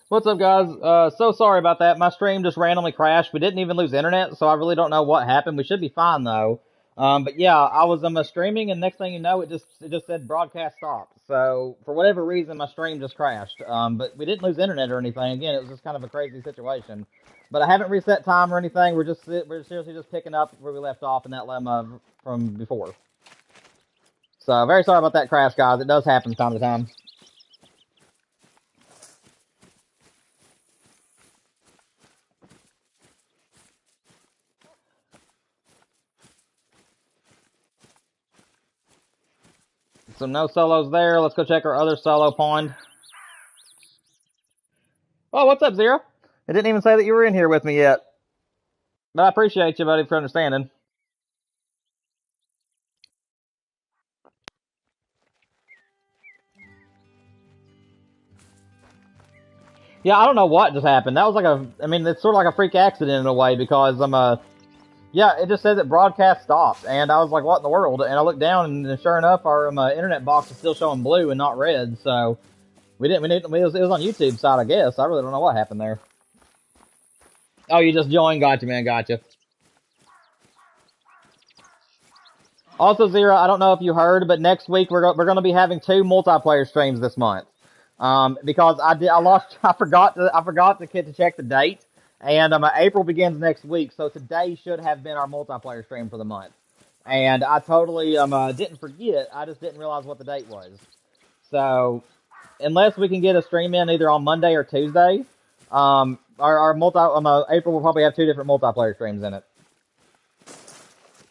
What's up, guys? So sorry about that. My stream just randomly crashed. We didn't even lose internet, so I really don't know what happened. We should be fine though. But yeah, I was streaming, and next thing you know, it just said broadcast stopped. So for whatever reason, my stream just crashed. But we didn't lose internet or anything. Again, it was just kind of a crazy situation. But I haven't reset time or anything. We're seriously just picking up where we left off in that lemma from before. So very sorry about that crash, guys. It does happen from time to time. So no solos there. Let's go check our other solo pond. Oh, what's up, Zero? I didn't even say that you were in here with me yet. But I appreciate you, buddy, for understanding. Yeah, I don't know what just happened. That was I mean, it's sort of like a freak accident in a way because yeah, it just said that broadcast stopped, and I was like, what in the world? And I looked down, and sure enough, our internet box is still showing blue and not red. So it was on YouTube side, I guess. I really don't know what happened there. Oh, you just joined? Gotcha, man. Gotcha. Also, Zero, I don't know if you heard, but next week we're going to be having 2 multiplayer streams this month. Because I forgot to check the date, and April begins next week, so today should have been our multiplayer stream for the month. And I totally didn't forget. I just didn't realize what the date was. So unless we can get a stream in either on Monday or Tuesday, April will probably have 2 different multiplayer streams in it.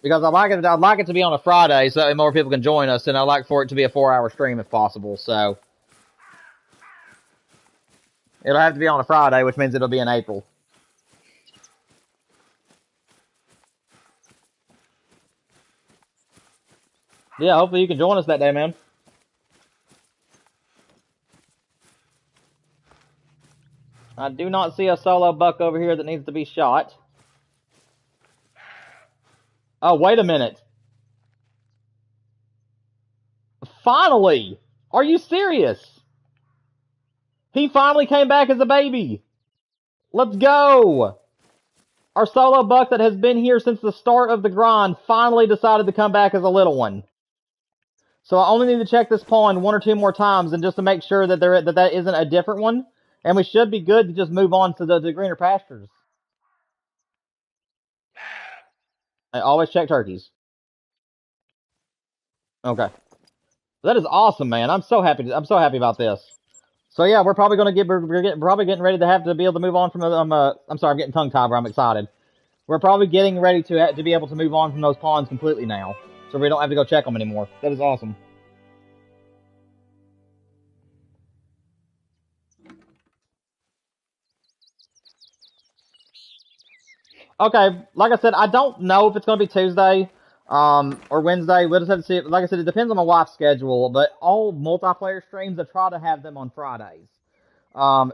Because I'd like it to be on a Friday so that more people can join us, and I'd like for it to be a 4-hour stream if possible. So it'll have to be on a Friday, which means it'll be in April. Yeah, hopefully you can join us that day, man. I do not see a solo buck over here that needs to be shot. Oh, wait a minute. Finally! Are you serious? He finally came back as a baby. Let's go! Our solo buck that has been here since the start of the grind finally decided to come back as a little one. So I only need to check this pond 1 or 2 more times, and just to make sure that that isn't a different one, and we should be good to just move on to the greener pastures. I always check turkeys. Okay, that is awesome, man. I'm so happy. I'm so happy about this. So yeah, we're probably gonna get probably getting ready to have to be able to move on from the I'm sorry, I'm getting tongue tied, but I'm excited. We're probably getting ready to be able to move on from those ponds completely now, so we don't have to go check them anymore. That is awesome. Okay, like I said, I don't know if it's gonna be Tuesday, or Wednesday. We'll just have to see. Like I said, it depends on my wife's schedule. But all multiplayer streams, I try to have them on Fridays.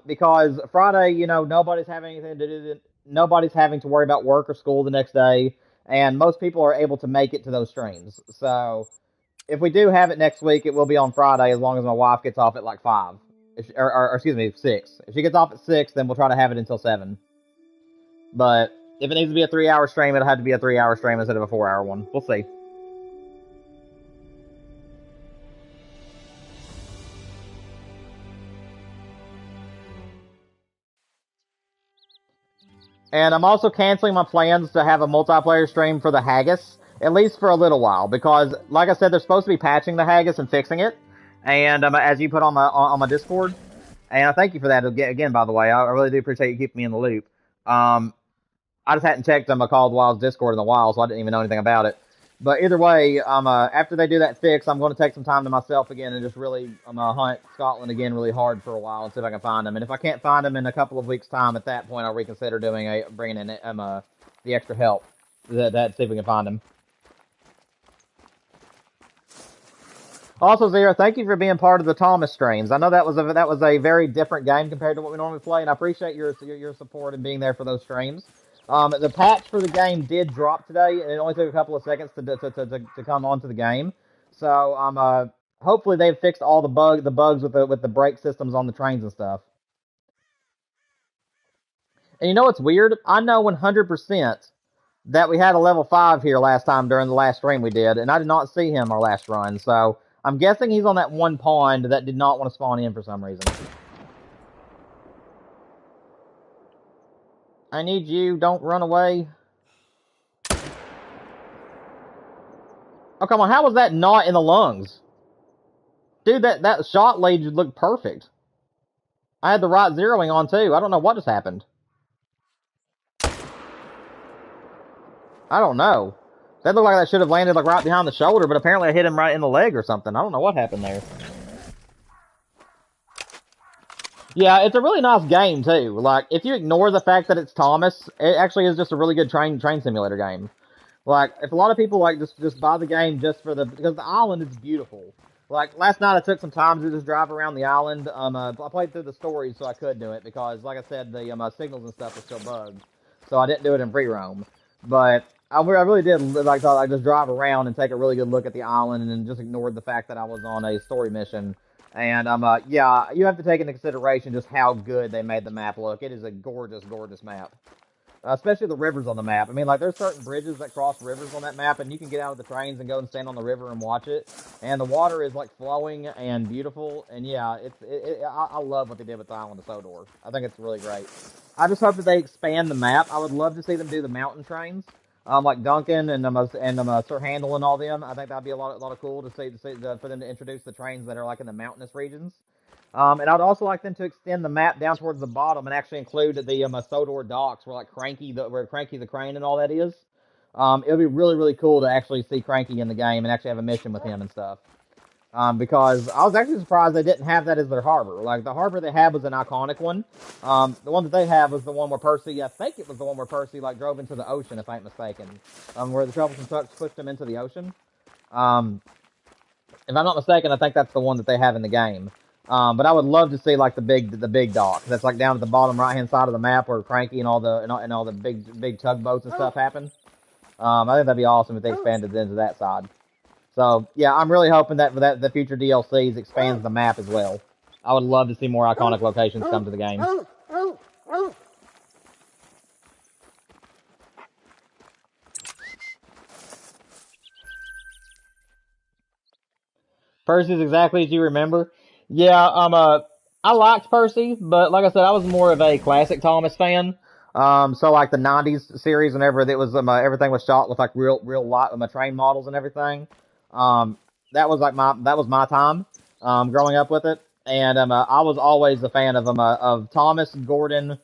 Because Friday, nobody's having anything to do. Nobody's having to worry about work or school the next day, and most people are able to make it to those streams. So if we do have it next week, it will be on Friday as long as my wife gets off at like 5, or excuse me, 6. If she gets off at 6, then we'll try to have it until 7. But if it needs to be a 3-hour stream, it'll have to be a 3-hour stream instead of a 4-hour one. We'll see. And I'm also canceling my plans to have a multiplayer stream for the haggis, at least for a little while, because, like I said, they're supposed to be patching the haggis and fixing it. And as you put on my Discord, and I thank you for that again. By the way, I really do appreciate you keeping me in the loop. I just hadn't checked on my Call of the Wild's Discord in a while, so I didn't even know anything about it. But either way, after they do that fix, I'm going to take some time to myself again and just really hunt Scotland again really hard for a while and see if I can find them. And if I can't find them in a couple of weeks' time, at that point I'll reconsider bringing in the extra help that see if we can find them. Also, Zero, thank you for being part of the Thomas streams. I know that was a very different game compared to what we normally play, and I appreciate your support and being there for those streams. The patch for the game did drop today, and it only took a couple of seconds to come onto the game. So hopefully they've fixed all the bugs with the brake systems on the trains and stuff. And you know what's weird? I know 100% that we had a level 5 here last time during the last stream we did, and I did not see him our last run, so I'm guessing he's on that one pond that did not want to spawn in for some reason. I need you, don't run away. Oh, come on, how was that not in the lungs? Dude, that shot lead looked perfect. I had the right zeroing on, too. I don't know what just happened. I don't know. That looked like that should have landed like right behind the shoulder, but apparently I hit him right in the leg or something. I don't know what happened there. Yeah, it's a really nice game, too. Like, if you ignore the fact that it's Thomas, it actually is just a really good train simulator game. Like, if a lot of people, like, just buy the game just for because the island is beautiful. Like, last night I took some time to just drive around the island. I played through the stories so I could do it, because, like I said, the signals and stuff were still bugged. So I didn't do it in free roam. But I really did, like, thought I'd just drive around and take a really good look at the island, and then just ignored the fact that I was on a story mission. And, yeah, you have to take into consideration just how good they made the map look. It is a gorgeous, gorgeous map. Especially the rivers on the map. I mean, like, there's certain bridges that cross rivers on that map, and you can get out of the trains and go and stand on the river and watch it. And the water is, like, flowing and beautiful. And, yeah, I love what they did with the island of Sodor. I think it's really great. I just hope that they expand the map. I would love to see them do the mountain trains. Like Duncan and Sir Handel and all them. I think that'd be a lot of cool to see for them to introduce the trains that are, like, in the mountainous regions. And I'd also like them to extend the map down towards the bottom and actually include the Sodor docks where, like, where Cranky the Crane and all that is. It would be really, really cool to actually see Cranky in the game and actually have a mission with him and stuff. Because I was actually surprised they didn't have that as their harbor. Like, the harbor they had was an iconic one. The one that they have was the one where Percy, I think it was the one where Percy, like, drove into the ocean, if I ain't mistaken. Where the troublesome trucks pushed him into the ocean. If I'm not mistaken, I think that's the one that they have in the game. But I would love to see, like, the big dock that's, like, down at the bottom right hand side of the map where Cranky and all the big tugboats and stuff happen. I think that'd be awesome if they expanded into that side. So yeah, I'm really hoping that the future DLCs expands the map as well. I would love to see more iconic locations come to the game. Percy's exactly as you remember. Yeah, I liked Percy, but like I said, I was more of a classic Thomas fan. So like the '90s series, whenever it was everything was shot with like real light train models and everything. That was my time, growing up with it, and I was always a fan of Thomas, Gordon,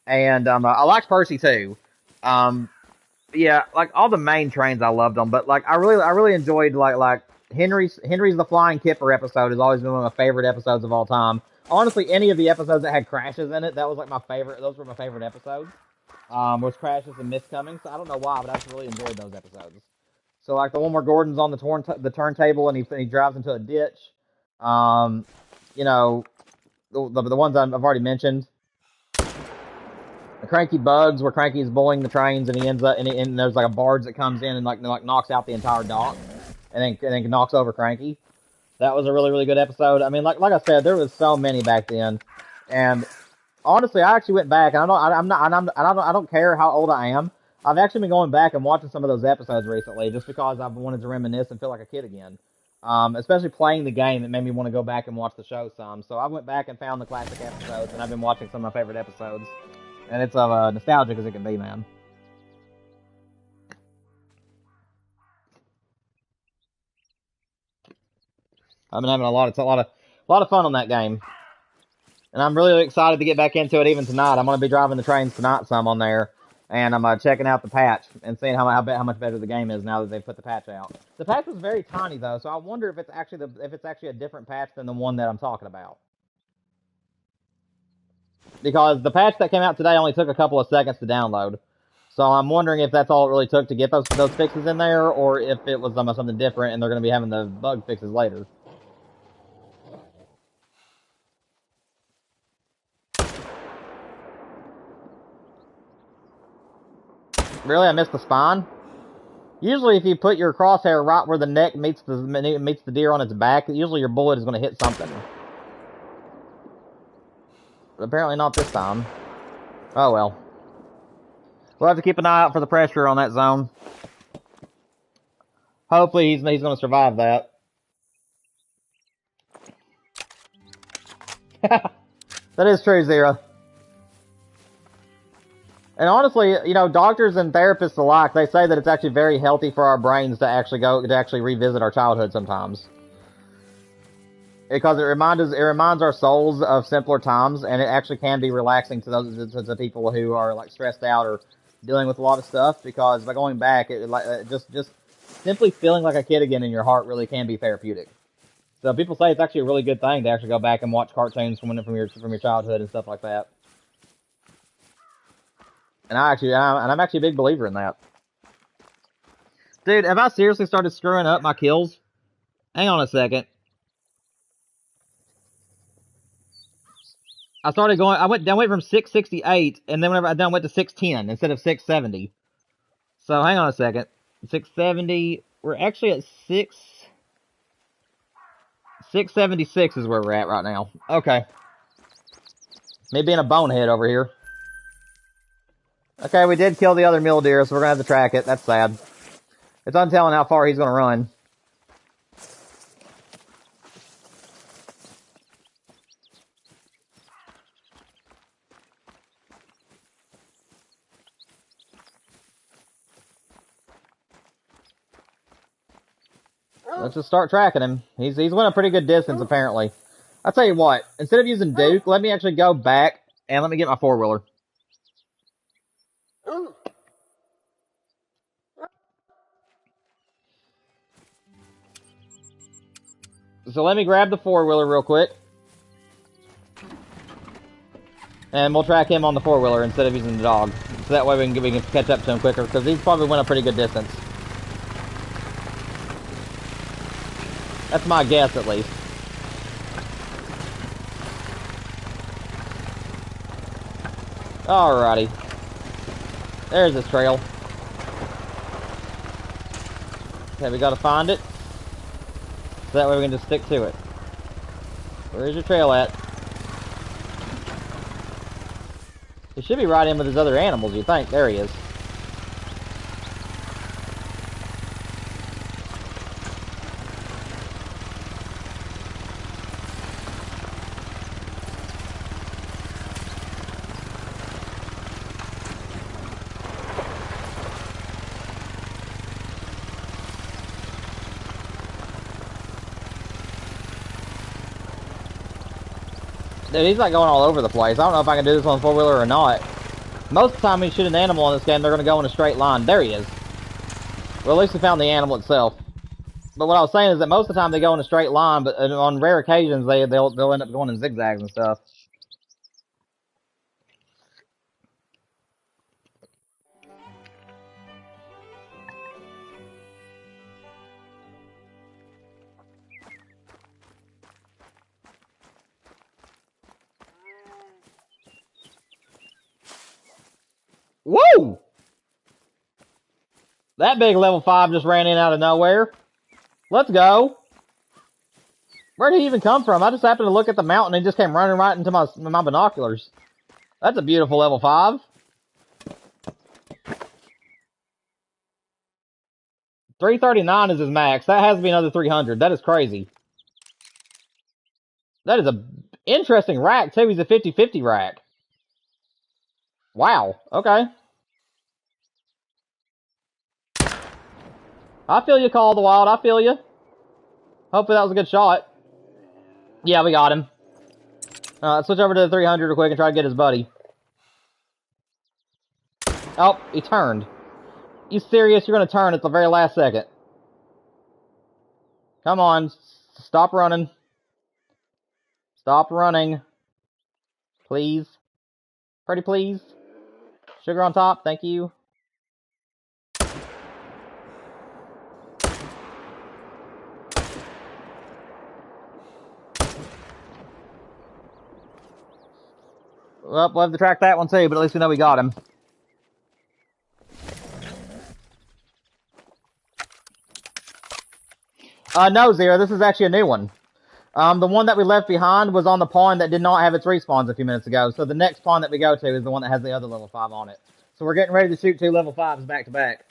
and I liked Percy too. Yeah, like all the main trains I loved them, but like I really enjoyed like Henry's the Flying Kipper episode has always been one of my favorite episodes of all time. Honestly, any of the episodes that had crashes in it, that was like my favorite. Those were my favorite episodes. Was crashes and miscomings. I don't know why, but I just really enjoyed those episodes. So like the one where Gordon's on the turntable and he drives into a ditch. You know, the ones I've already mentioned. The Cranky Bugs, where Cranky is bullying the trains and he ends up and there's like a barge that comes in and like knocks out the entire dock, and then knocks over Cranky. That was a really good episode. I mean, like I said, there was so many back then, and honestly, I actually went back, and I don't care how old I am. I've actually been going back and watching some of those episodes recently, just because I've wanted to reminisce and feel like a kid again. Especially playing the game, it made me want to go back and watch the show some. So I went back and found the classic episodes, and I've been watching some of my favorite episodes. And it's nostalgic as it can be, man. I've been having a lot of fun on that game, and I'm really excited to get back into it even tonight. I'm gonna be driving the trains tonight some on there, and I'm checking out the patch and seeing how much better the game is now that they've put the patch out. The patch was very tiny though, so I wonder if it's actually a different patch than the one that I'm talking about. Because the patch that came out today only took a couple of seconds to download. So I'm wondering if that's all it really took to get those fixes in there, or if it was something different and they're going to be having the bug fixes later. Really? I missed the spine? Usually if you put your crosshair right where the neck meets the deer on its back, usually your bullet is going to hit something. But apparently not this time. Oh well. We'll have to keep an eye out for the pressure on that zone. Hopefully he's going to survive that. That is true, Zero. And honestly, you know, doctors and therapists alike, they say that it's actually very healthy for our brains to actually revisit our childhood sometimes. Because it reminds our souls of simpler times, and it actually can be relaxing to those people who are like stressed out or dealing with a lot of stuff. Because by going back, just simply feeling like a kid again in your heart really can be therapeutic. So people say it's actually a really good thing to actually go back and watch cartoons from your childhood and stuff like that. And I'm actually a big believer in that. Dude, have I seriously started screwing up my kills? Hang on a second. I went from 668, and then whenever I done, went to 610 instead of 670. So hang on a second. 670, we're actually at 676 is where we're at right now. Okay. Me being a bonehead over here. Okay, we did kill the other mule deer, so we're gonna have to track it. That's sad. It's untelling how far he's gonna run. Let's just start tracking him. He's went a pretty good distance, apparently. I'll tell you what, instead of using Duke, let me actually go back and let me get my four-wheeler. So let me grab the four-wheeler real quick. And we'll track him on the four-wheeler instead of using the dog. So that way we can catch up to him quicker, because he's probably went a pretty good distance. That's my guess, at least. Alrighty. There's his trail. Okay, we gotta find it. So that way we can just stick to it. Where's your trail at? He should be right in with his other animals, you think. There he is. Dude, he's like going all over the place. I don't know if I can do this on four-wheeler or not. Most of the time when you shoot an animal in this game, they're going to go in a straight line. There he is. Well, at least we found the animal itself. But what I was saying is that most of the time they go in a straight line, but on rare occasions they'll end up going in zigzags and stuff. Woo! That big level 5 just ran in out of nowhere. Let's go. Where did he even come from? I just happened to look at the mountain and he just came running right into my binoculars. That's a beautiful level 5. 339 is his max. That has to be another 300. That is crazy. That is a interesting rack, too. He's a 50-50 rack. Wow. Okay. I feel you, Call of the Wild. I feel you. Hopefully that was a good shot. Yeah, we got him. Let's switch over to the 300 real quick and try to get his buddy. Oh, he turned. You serious? You're going to turn at the very last second. Come on. Stop running. Stop running. Please. Pretty please. Sugar on top. Thank you. Well, we'll have to track that one too, but at least we know we got him. No, Zero, this is actually a new one. The one that we left behind was on the pond that did not have its respawns a few minutes ago, so the next pond that we go to is the one that has the other level 5 on it. So we're getting ready to shoot 2 level 5s back to back.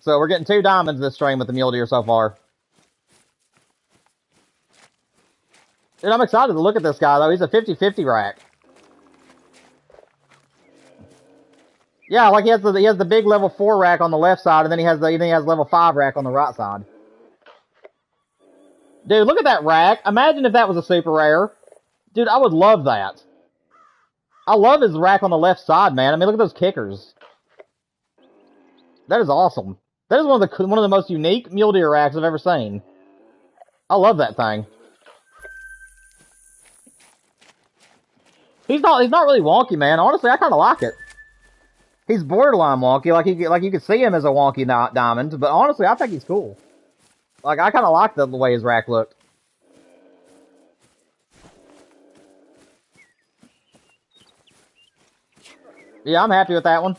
So we're getting 2 diamonds this stream with the mule deer so far. Dude, I'm excited to look at this guy, though. He's a 50-50 rack. Yeah, like he has the big level 4 rack on the left side, and then he has level 5 rack on the right side. Dude, look at that rack. Imagine if that was a super rare. Dude, I would love that. I love his rack on the left side, man. I mean, look at those kickers. That is awesome. That is one of the most unique mule deer racks I've ever seen. I love that thing. He's not really wonky, man. Honestly, I kind of like it. He's borderline wonky, like you could see him as a wonky diamond, but honestly, I think he's cool. Like, I kind of like the way his rack looked. Yeah, I'm happy with that one.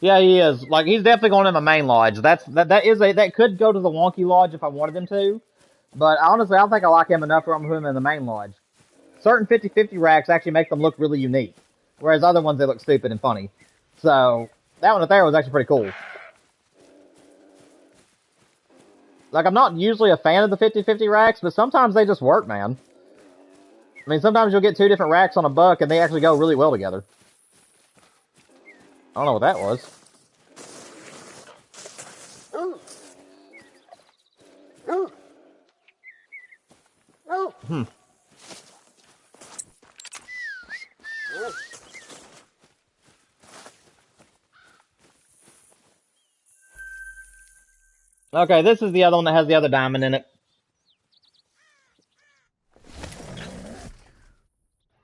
Yeah, he is. Like, he's definitely going in the main lodge. That could go to the wonky lodge if I wanted him to. But honestly, I don't think I like him enough where I'm putting him in the main lodge. Certain 50-50 racks actually make them look really unique. Whereas other ones, they look stupid and funny. So, that one up there was actually pretty cool. Like, I'm not usually a fan of the 50-50 racks, but sometimes they just work, man. I mean, sometimes you'll get 2 different racks on a buck, and they actually go really well together. I don't know what that was. Okay, this is the other one that has the other diamond in it.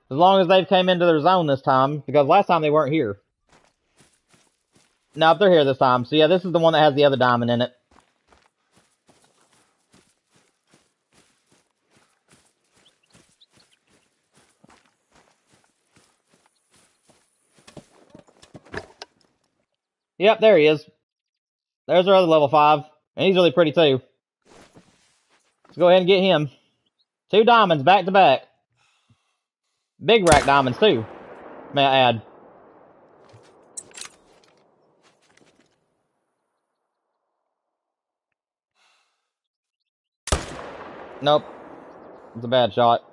As long as they've came into their zone this time, because last time they weren't here. No, they're here this time. So yeah, this is the one that has the other diamond in it. Yep, there he is. There's our other level 5. And he's really pretty too. Let's go ahead and get him. 2 diamonds back to back. Big rack diamonds too, may I add. Nope. It's a bad shot.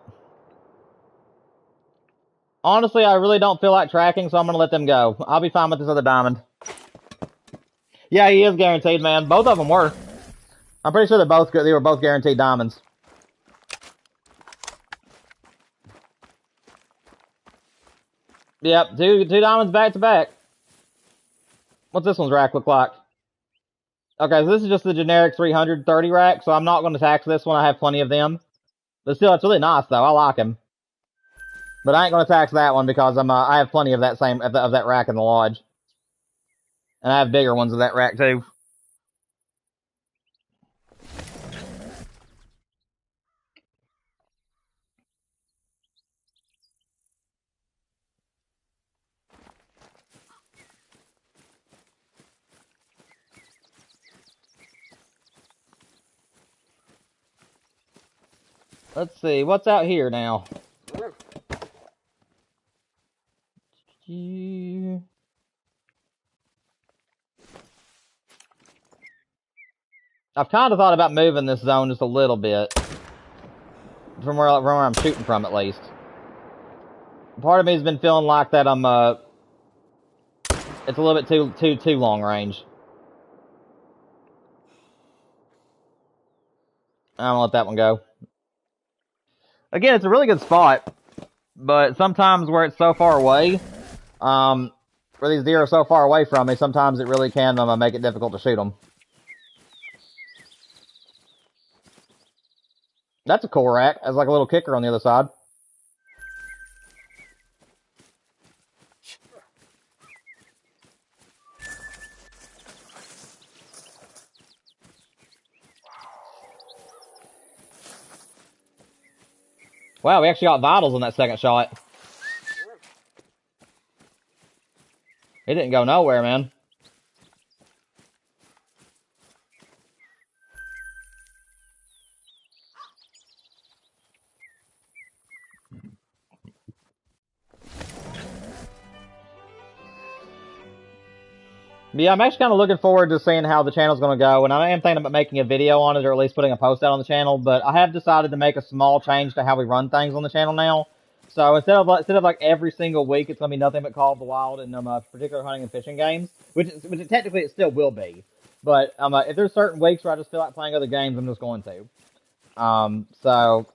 Honestly, I really don't feel like tracking, so I'm going to let them go. I'll be fine with this other diamond. Yeah, he is guaranteed, man. Both of them were. I'm pretty sure they were both guaranteed diamonds. Yep, two diamonds back to back. What's this one's rack look like? Okay, so this is just the generic 330 rack, so I'm not going to tax this one. I have plenty of them. But still, it's really nice, though. I like him. But I ain't going to tax that one because I have plenty of that of that rack in the lodge. And I have bigger ones of that rack, too. Let's see, what's out here now? I've kind of thought about moving this zone just a little bit. From where I'm shooting from, at least. Part of me has been feeling like that it's a little bit too long range. I'm gonna let that one go. Again, it's a really good spot, but sometimes where it's so far away, where these deer are so far away from me, sometimes it really can make it difficult to shoot them. That's a cool rack. Has like a little kicker on the other side. Wow, we actually got vitals on that second shot. It didn't go nowhere, man. But yeah, I'm actually kind of looking forward to seeing how the channel's going to go, and I am thinking about making a video on it, or at least putting a post out on the channel, but I have decided to make a small change to how we run things on the channel now. So instead of like every single week, it's going to be nothing but Call of the Wild and particular hunting and fishing games, which technically it still will be. But if there's certain weeks where I just feel like playing other games, I'm just going to. So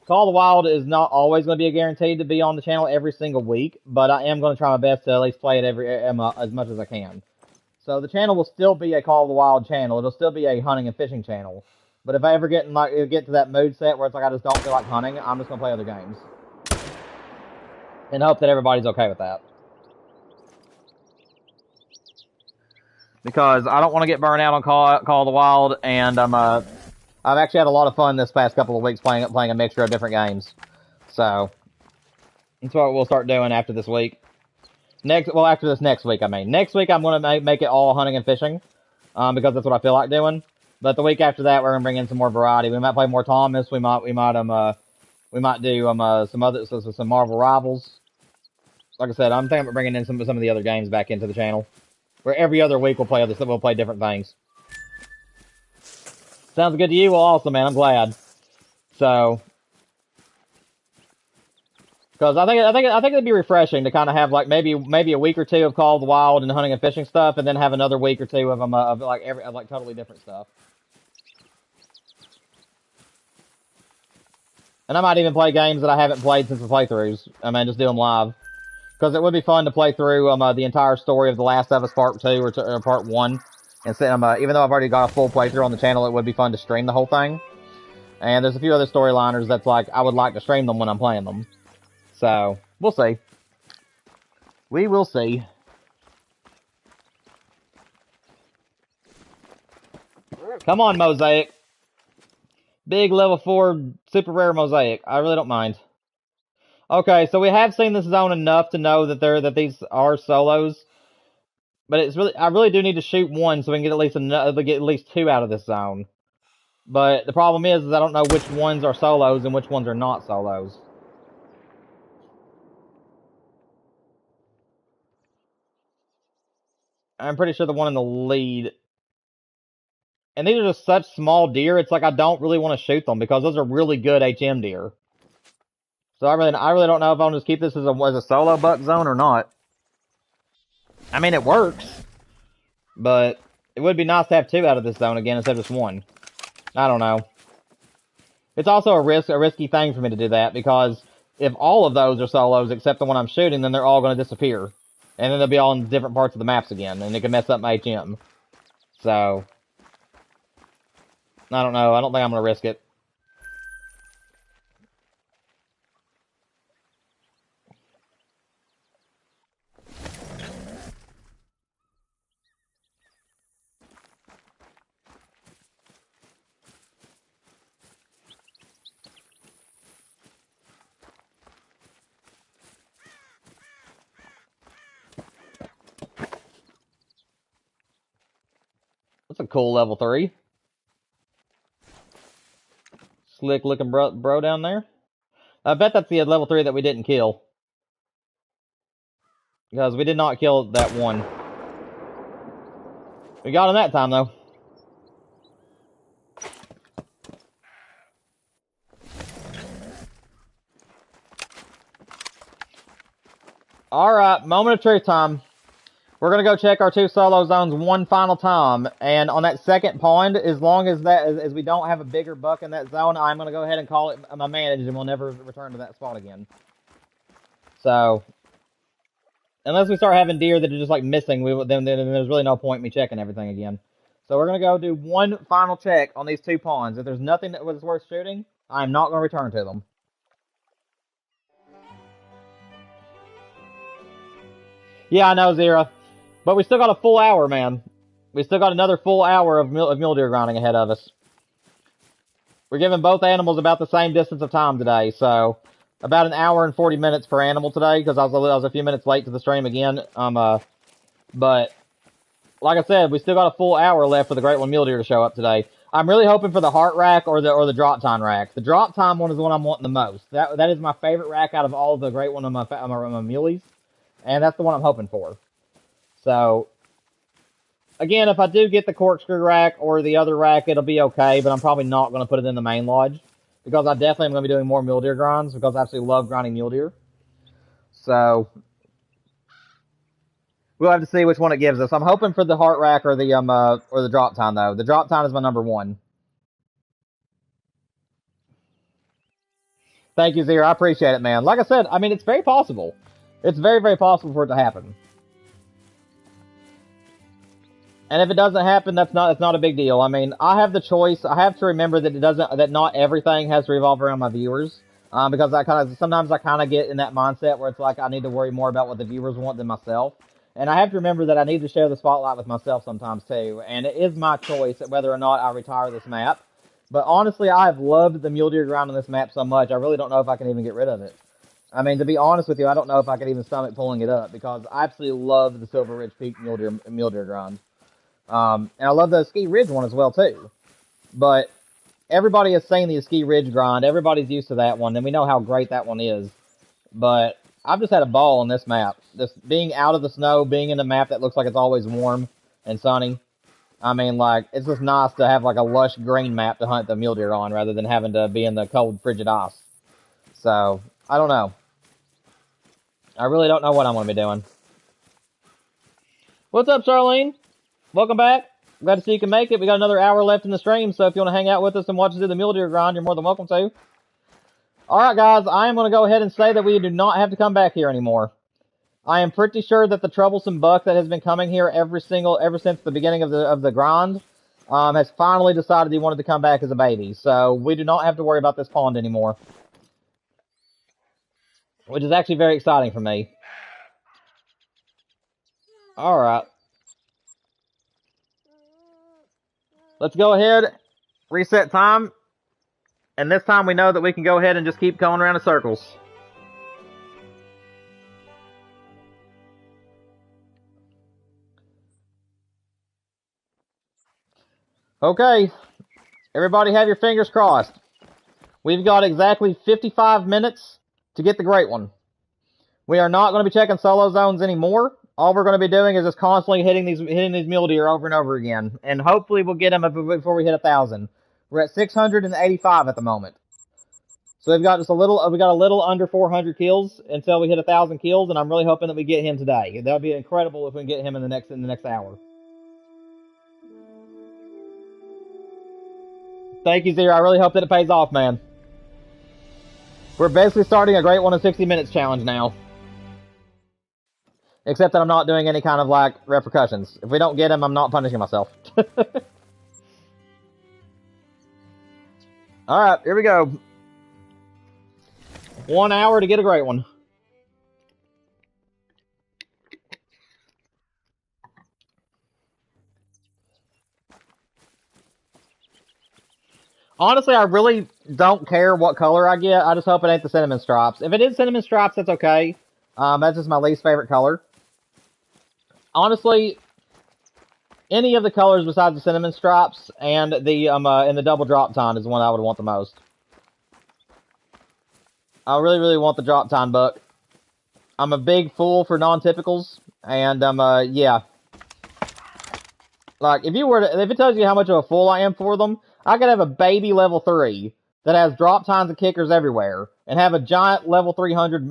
Call of the Wild is not always going to be guaranteed to be on the channel every single week, but I am going to try my best to at least play it as much as I can. So the channel will still be a Call of the Wild channel. It'll still be a hunting and fishing channel. But if I ever get to that mood set where it's like I just don't feel like hunting, I'm just gonna play other games, and hope that everybody's okay with that. Because I don't want to get burned out on Call of the Wild, and I've actually had a lot of fun this past couple of weeks playing a mixture of different games. So that's what we'll start doing after this week. After this next week, I mean. Next week, I'm going to make it all hunting and fishing, because that's what I feel like doing. But the week after that, we're going to bring in some more variety. We might play more Thomas. We might do some Marvel Rivals. Like I said, I'm thinking about bringing in some of the other games back into the channel, where every other week we'll play different things. Sounds good to you? Well, awesome, man. I'm glad. So, because I think it'd be refreshing to kind of have like maybe a week or two of Call of the Wild and hunting and fishing stuff, and then have another week or two of like totally different stuff. And I might even play games that I haven't played since the playthroughs. I mean, just do them live, because it would be fun to play through the entire story of The Last of Us Part 2 or Part 1. And even though I've already got a full playthrough on the channel, it would be fun to stream the whole thing. And there's a few other storyliners that's like I would like to stream them when I'm playing them. So we'll see. We will see. Come on, Mosaic. Big level 4 super rare Mosaic. I really don't mind. Okay, so we have seen this zone enough to know that these are solos. But I really do need to shoot one so we can get at least 2 out of this zone. But the problem is I don't know which ones are solos and which ones are not solos. I'm pretty sure the one in the lead. And these are just such small deer, it's like I don't really want to shoot them because those are really good HM deer. So I really don't know if I want to just keep this as a solo buck zone or not. I mean, it works, but it would be nice to have 2 out of this zone again instead of just 1. I don't know. It's also a risky thing for me to do that, because if all of those are solos except the one I'm shooting, then they're all going to disappear. And then they'll be all in different parts of the maps again, and it can mess up my HM. So, I don't know. I don't think I'm going to risk it. That's a cool level 3. Slick looking bro down there. I bet that's the level 3 that we didn't kill. Because we did not kill that one. We got him that time, though. Alright, moment of truth time. We're going to go check our 2 solo zones one final time. And on that second pond, as long as we don't have a bigger buck in that zone, I'm going to go ahead and call it my managed, and we'll never return to that spot again. So, unless we start having deer that are just like missing, then there's really no point in me checking everything again. So we're going to go do one final check on these 2 ponds. If there's nothing that was worth shooting, I'm not going to return to them. Yeah, I know, Zira. But we still got a full hour, man. We still got another full hour of mule deer grinding ahead of us. We're giving both animals about the same distance of time today, so about an hour and 40 minutes per animal today because I was a few minutes late to the stream again. But like I said, we still got a full hour left for the Great One Mule Deer to show up today. I'm really hoping for the heart rack or the drop time rack. The drop time one is the one I'm wanting the most. That is my favorite rack out of all the Great One of my muleys, and that's the one I'm hoping for. So again, if I do get the corkscrew rack or the other rack, it'll be okay, but I'm probably not going to put it in the main lodge because I definitely am going to be doing more mule deer grinds because I absolutely love grinding mule deer. So we'll have to see which one it gives us. I'm hoping for the heart rack or the drop time though. The drop time is my number one. Thank you, Zero. I appreciate it, man. Like I said, I mean it's very possible. It's very, very possible for it to happen. And if it doesn't happen, it's not a big deal. I mean, I have the choice. I have to remember that not everything has to revolve around my viewers. Because sometimes I kind of get in that mindset where it's like I need to worry more about what the viewers want than myself. And I have to remember that I need to share the spotlight with myself sometimes too. And it is my choice whether or not I retire this map. But honestly, I have loved the mule deer grind on this map so much, I really don't know if I can even get rid of it. I mean, to be honest with you, I don't know if I could even stomach pulling it up because I absolutely love the Silver Ridge Peak mule deer grind. And I love the Ski Ridge one as well too. But everybody has seen the Ski Ridge grind. Everybody's used to that one, and we know how great that one is. But I've just had a ball on this map. Just being out of the snow, being in a map that looks like it's always warm and sunny. I mean, like, it's just nice to have, like, a lush green map to hunt the mule deer on rather than having to be in the cold, frigid ice. So, I don't know. I really don't know what I'm going to be doing. What's up, Charlene? Welcome back. Glad to see you can make it. We got another hour left in the stream, so if you want to hang out with us and watch us do the mule deer grind, you're more than welcome to. Alright, guys, I am going to go ahead and say that we do not have to come back here anymore. I am pretty sure that the troublesome buck that has been coming here ever since the beginning of the grind has finally decided he wanted to come back as a baby. So we do not have to worry about this pond anymore, which is actually very exciting for me. Alright. Let's go ahead, reset time, and this time we know that we can go ahead and just keep going around in circles. Okay, everybody have your fingers crossed. We've got exactly 55 minutes to get the Great One. We are not going to be checking solo zones anymore. All we're going to be doing is just constantly hitting these mule deer over and over again, and hopefully we'll get them before we hit 1,000. We're at 685 at the moment, so we got a little under 400 kills until we hit 1,000 kills, and I'm really hoping that we get him today. That would be incredible if we can get him in the next hour. Thank you, Zero. I really hope that it pays off, man. We're basically starting a Great One in 60 Minutes challenge now. Except that I'm not doing any kind of, like, repercussions. If we don't get him, I'm not punishing myself. Alright, here we go. 1 hour to get a Great One. Honestly, I really don't care what color I get. I just hope it ain't the cinnamon stripes. If it is cinnamon stripes, that's okay. That's just my least favorite color. Honestly, any of the colors besides the cinnamon stripes and the double drop time is the one I would want the most. I really, really want the drop time buck. I'm a big fool for non-typicals, and yeah. Like, if it tells you how much of a fool I am for them, I could have a baby level 3 that has drop times and kickers everywhere, and have a giant level 300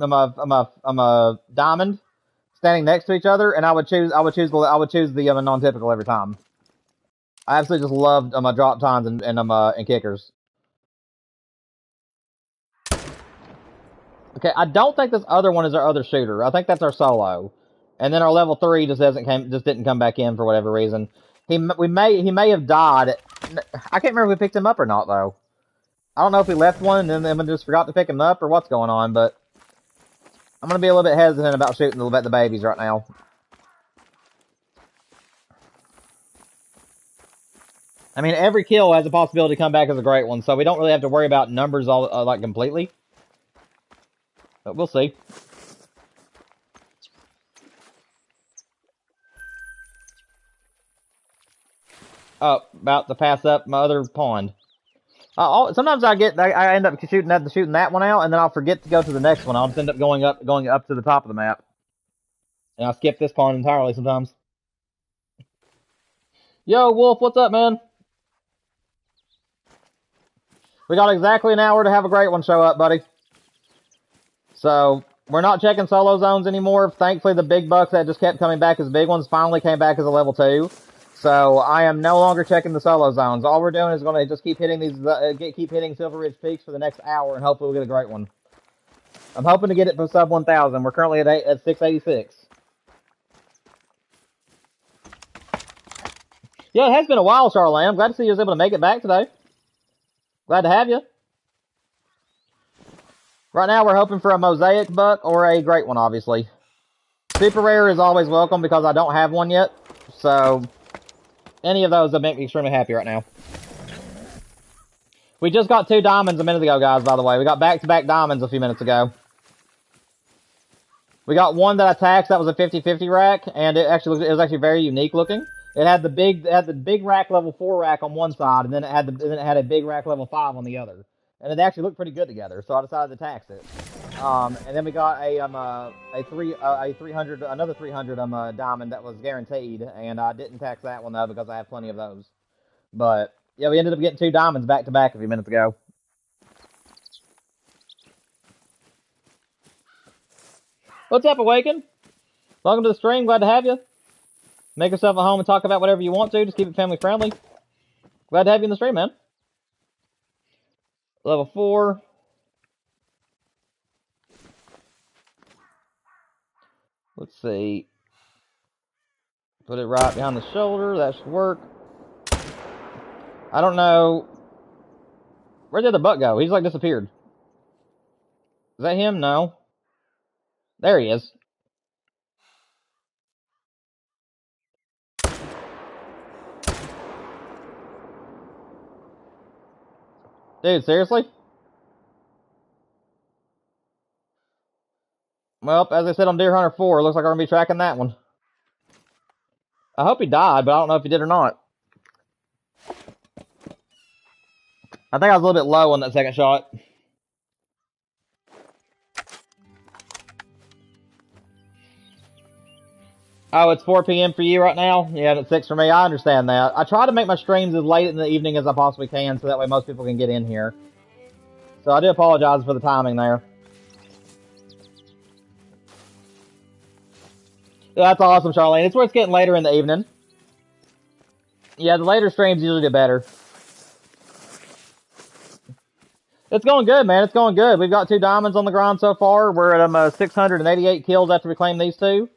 diamond standing next to each other, and I would choose the non-typical every time. I absolutely just loved drop times and kickers. Okay, I don't think this other one is our other shooter. I think that's our solo, and then our level 3 just didn't come back in for whatever reason. He may have died. I can't remember if we picked him up or not though. I don't know if we left one and then just forgot to pick him up or what's going on, but I'm gonna be a little bit hesitant about shooting the babies right now. I mean, every kill has a possibility to come back as a Great One, so we don't really have to worry about numbers like completely. But we'll see. Oh, about to pass up my other pond. Sometimes I end up shooting that one out, and then I'll forget to go to the next one. I'll just end up going up to the top of the map, and I'll skip this pond entirely sometimes. Yo, Wolf, what's up, man? We got exactly an hour to have a great one show up, buddy. So we're not checking solo zones anymore. Thankfully, the big bucks that just kept coming back as big ones finally came back as a level 2. So I am no longer checking the solo zones. All we're doing is going to just keep hitting keep hitting Silver Ridge Peaks for the next hour, and hopefully we'll get a great one. I'm hoping to get it for sub 1,000. We're currently at 686. Yeah, it has been a while, Charlene. I'm glad to see you was able to make it back today. Glad to have you. Right now, we're hoping for a mosaic buck or a great one, obviously. Super rare is always welcome because I don't have one yet. So, any of those would make me extremely happy right now. We just got 2 diamonds a minute ago, guys, by the way. We got back-to-back diamonds a few minutes ago. We got one that I taxed that was a 50-50 rack, and it was actually very unique looking. It had the big rack level 4 rack on one side, and then it had a big rack level 5 on the other. And it actually looked pretty good together, so I decided to tax it. And then we got another 300 diamond that was guaranteed, and I didn't tax that one though because I have plenty of those. But yeah, we ended up getting 2 diamonds back to back a few minutes ago. What's up, Awaken? Welcome to the stream. Glad to have you. Make yourself at home and talk about whatever you want to. Just keep it family friendly. Glad to have you in the stream, man. Level 4. Let's see. Put it right behind the shoulder. That should work. I don't know. Where did the buck go? He's like disappeared. Is that him? No. There he is. Dude, seriously? Well, as I said on Deer Hunter 4, it looks like I'm going to be tracking that one. I hope he died, but I don't know if he did or not. I think I was a little bit low on that second shot. Oh, it's 4 p.m. for you right now? Yeah, and it's 6 for me. I understand that. I try to make my streams as late in the evening as I possibly can, so that way most people can get in here. So I do apologize for the timing there. Yeah, that's awesome, Charlene. It's where it's getting later in the evening. Yeah, the later streams usually get better. It's going good, man. It's going good. We've got 2 diamonds on the ground so far. We're at 688 kills after we claim these 2.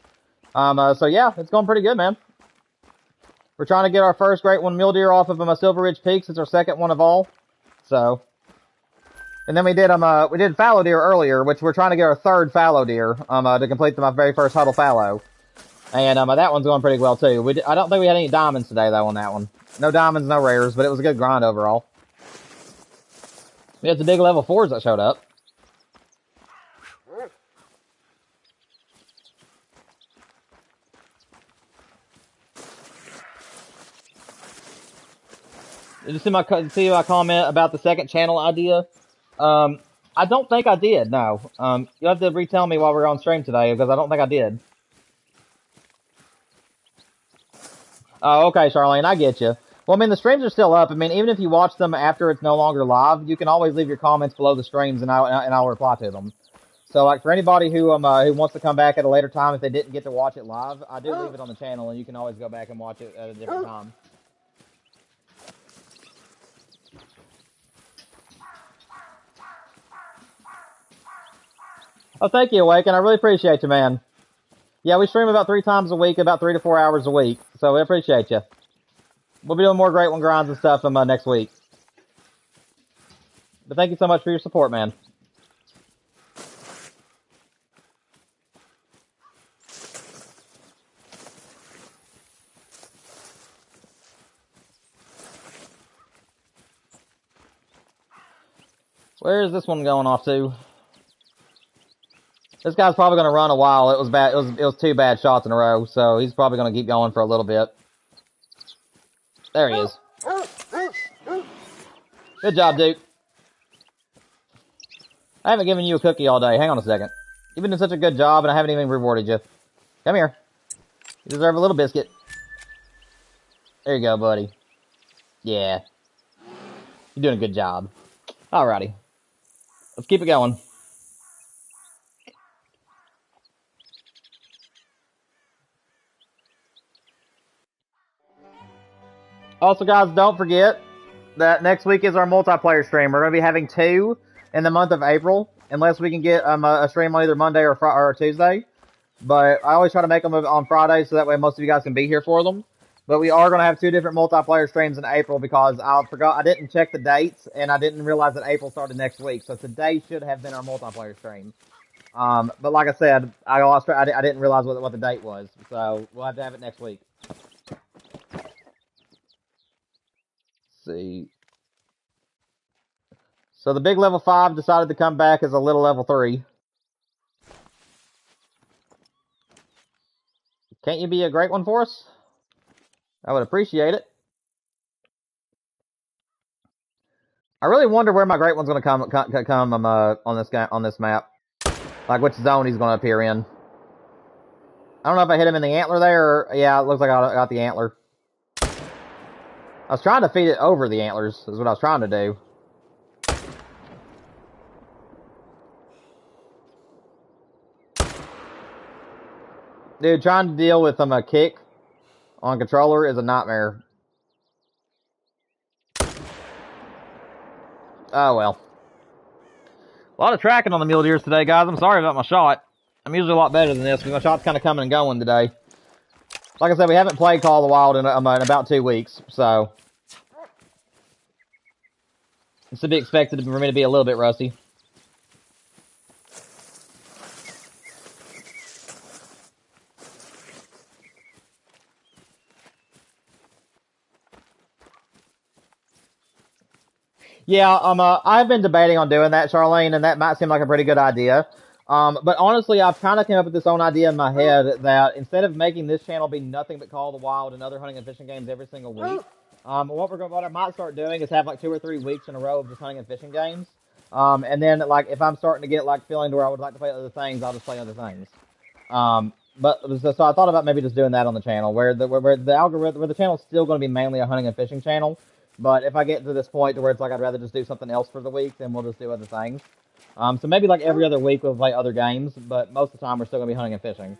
So yeah, it's going pretty good, man. We're trying to get our first great one mule deer off of Silver Ridge Peaks. It's our second one of all. So, and then we did fallow deer earlier, which we're trying to get our 3rd fallow deer to complete my very first huddle fallow. And that one's going pretty well too. I don't think we had any diamonds today though on that one. No diamonds, no rares, but it was a good grind overall. We had the big level 4s that showed up. Did you see my comment about the second channel idea? I don't think I did, no. You'll have to retell me while we're on stream today, because I don't think I did. Oh, okay, Charlene, I get you. Well, I mean, the streams are still up. I mean, even if you watch them after it's no longer live, you can always leave your comments below the streams, and I'll reply to them. So, like, for anybody who wants to come back at a later time if they didn't get to watch it live, I do leave it on the channel, and you can always go back and watch it at a different time. Oh, thank you, Awaken. I really appreciate you, man. Yeah, we stream about 3 times a week, about 3 to 4 hours a week. So we appreciate you. We'll be doing more Great One grinds and stuff next week. But thank you so much for your support, man. Where is this one going off to? This guy's probably gonna run a while. It was bad. It was 2 bad shots in a row, so he's probably gonna keep going for a little bit. There he is. Good job, Duke. I haven't given you a cookie all day. Hang on a second. You've been doing such a good job, and I haven't even rewarded you. Come here. You deserve a little biscuit. There you go, buddy. Yeah. You're doing a good job. Alrighty. Let's keep it going. Also, guys, don't forget that next week is our multiplayer stream. We're going to be having 2 in the month of April, unless we can get a stream on either Monday or Tuesday. But I always try to make them on Friday, so that way most of you guys can be here for them. But we are going to have 2 different multiplayer streams in April because I didn't check the dates, and I didn't realize that April started next week. So today should have been our multiplayer stream. But like I said, I didn't realize what the date was. So we'll have to have it next week. See. So the big level 5 decided to come back as a little level 3. Can't you be a great one for us? I would appreciate it. I really wonder where my great one's going to come on this map. Like which zone he's going to appear in. I don't know if I hit him in the antler there, or yeah, it looks like I got the antler. I was trying to feed it over the antlers, is what I was trying to do. Dude, trying to deal with a kick on controller is a nightmare. Oh well. A lot of tracking on the mule deers today, guys. I'm sorry about my shot. I'm usually a lot better than this, because my shot's kind of coming and going today. Like I said, we haven't played Call of the Wild in about 2 weeks, so it's to be expected for me to be a little bit rusty. Yeah, I've been debating on doing that, Charlene, and that might seem like a pretty good idea. But honestly, I've kind of come up with this own idea in my head that instead of making this channel be nothing but Call of the Wild and other hunting and fishing games every single week, what I might start doing is have like 2 or 3 weeks in a row of just hunting and fishing games. And then like if I'm starting to get like feeling to where I would like to play other things, I'll just play other things. So I thought about maybe just doing that on the channel, where the algorithm, where the channel's still going to be mainly a hunting and fishing channel. But if I get to this point to where it's like I'd rather just do something else for the week, then we'll just do other things. So maybe like every other week we'll play other games, but most of the time we're still going to be hunting and fishing.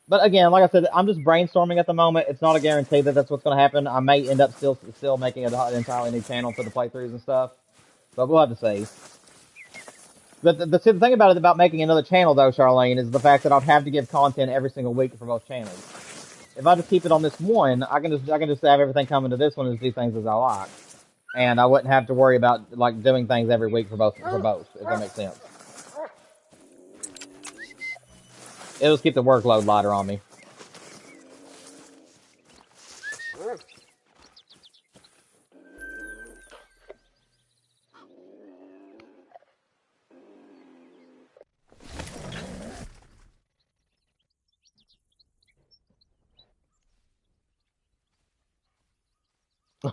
But again, like I said, I'm just brainstorming at the moment. It's not a guarantee that that's what's going to happen. I may end up still making an entirely new channel for the playthroughs and stuff. But we'll have to see. But the thing about making another channel, though, Charlene, is the fact that I'd have to give content every single week for both channels. If I just keep it on this one, I can just have everything coming to this one and just do things as I like, and I wouldn't have to worry about like doing things every week for both. If that makes sense. It'll just keep the workload lighter on me.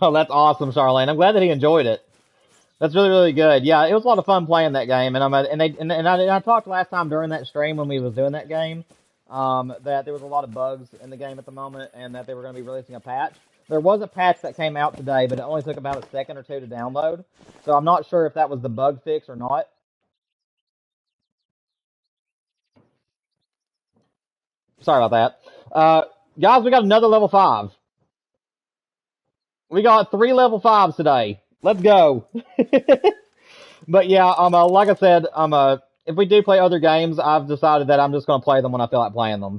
Oh, that's awesome, Charlene. I'm glad that he enjoyed it. That's really, really good. Yeah, it was a lot of fun playing that game, and I talked last time during that stream when we was doing that game, that there was a lot of bugs in the game at the moment, and that they were going to be releasing a patch. There was a patch that came out today, but it only took about a second or 2 to download, so I'm not sure if that was the bug fix or not. Sorry about that. Guys, we got another level 5. We got 3 level 5s today. Let's go. But yeah, like I said, if we do play other games, I've decided that I'm just going to play them when I feel like playing them.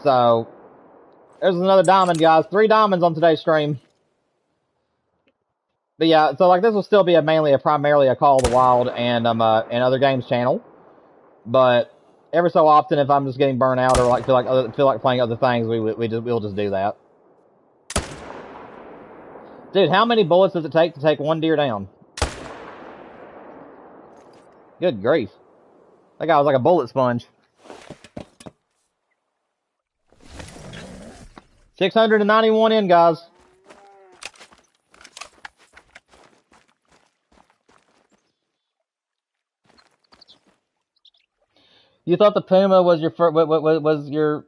So there's another diamond, guys. 3 diamonds on today's stream. But yeah, so like this will still be primarily a Call of the Wild and other games channel. But every so often, if I'm just getting burnt out or like feel like playing other things, we'll just do that. Dude, how many bullets does it take to take 1 deer down? Good grief. That guy was like a bullet sponge. 691 in, guys. You thought the Puma was your was your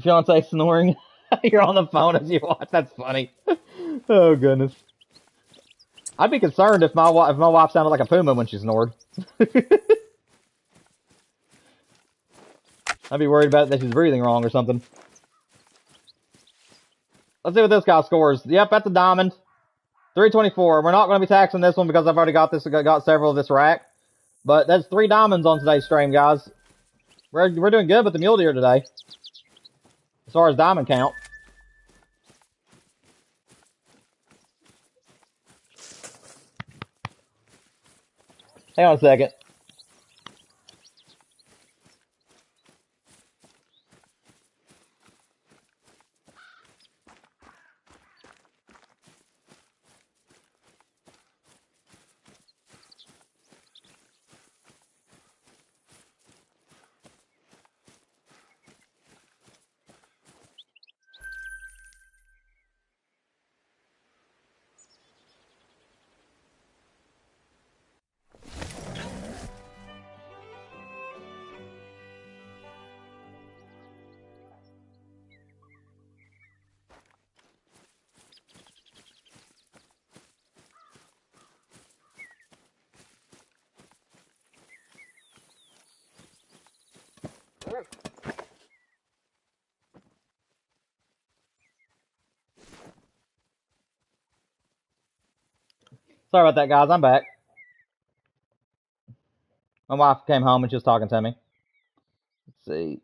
fiance snoring? You're on the phone as you watch. That's funny. Oh goodness. I'd be concerned if my wife sounded like a Puma when she snored. I'd be worried about that she's breathing wrong or something. Let's see what this guy scores. Yep, that's a diamond. 324. We're not going to be taxing this one because I've already got several of this rack. But that's 3 diamonds on today's stream, guys. We're doing good with the mule deer today, as far as diamond count. Hang on a second. Sorry about that, guys. I'm back. My wife came home and she was talking to me. Let's see.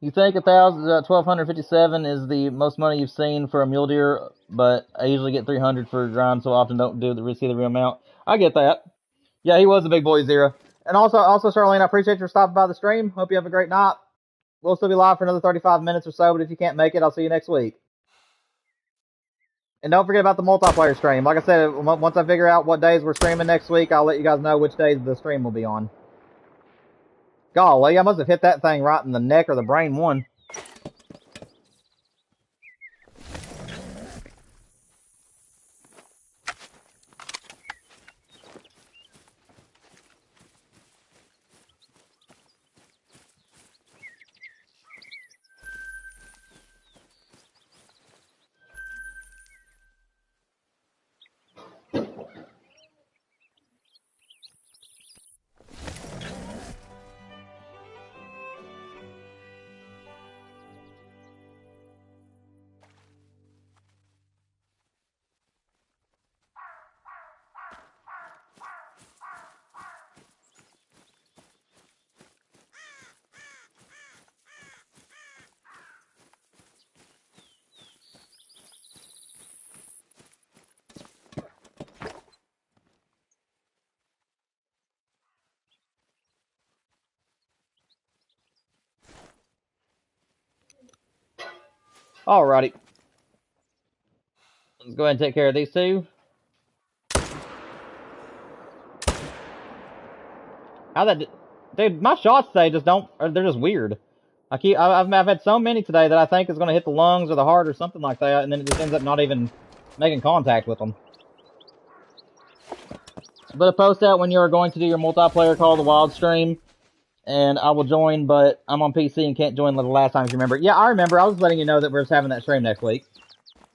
You think 1,257 is the most money you've seen for a mule deer, but I usually get 300 for a grind, so often don't see the real amount. I get that. Yeah, he was a big boy Zero. And also, Charlene, I appreciate your stopping by the stream. Hope you have a great night. We'll still be live for another 35 minutes or so, but if you can't make it, I'll see you next week. And don't forget about the multiplayer stream. Like I said, once I figure out what days we're streaming next week, I'll let you guys know which days the stream will be on. Golly, I must have hit that thing right in the neck or the brain one. Alrighty. Let's go ahead and take care of these two. How that... Dude, my shots today just don't... They're just weird. I've had so many today that I think is going to hit the lungs or the heart or something like that, and then it just ends up not even making contact with them. But post out when you're going to do your multiplayer call, the wild stream, and I will join, but I'm on PC and can't join like the last time, if you remember. Yeah, I remember. I was letting you know that we're just having that stream next week.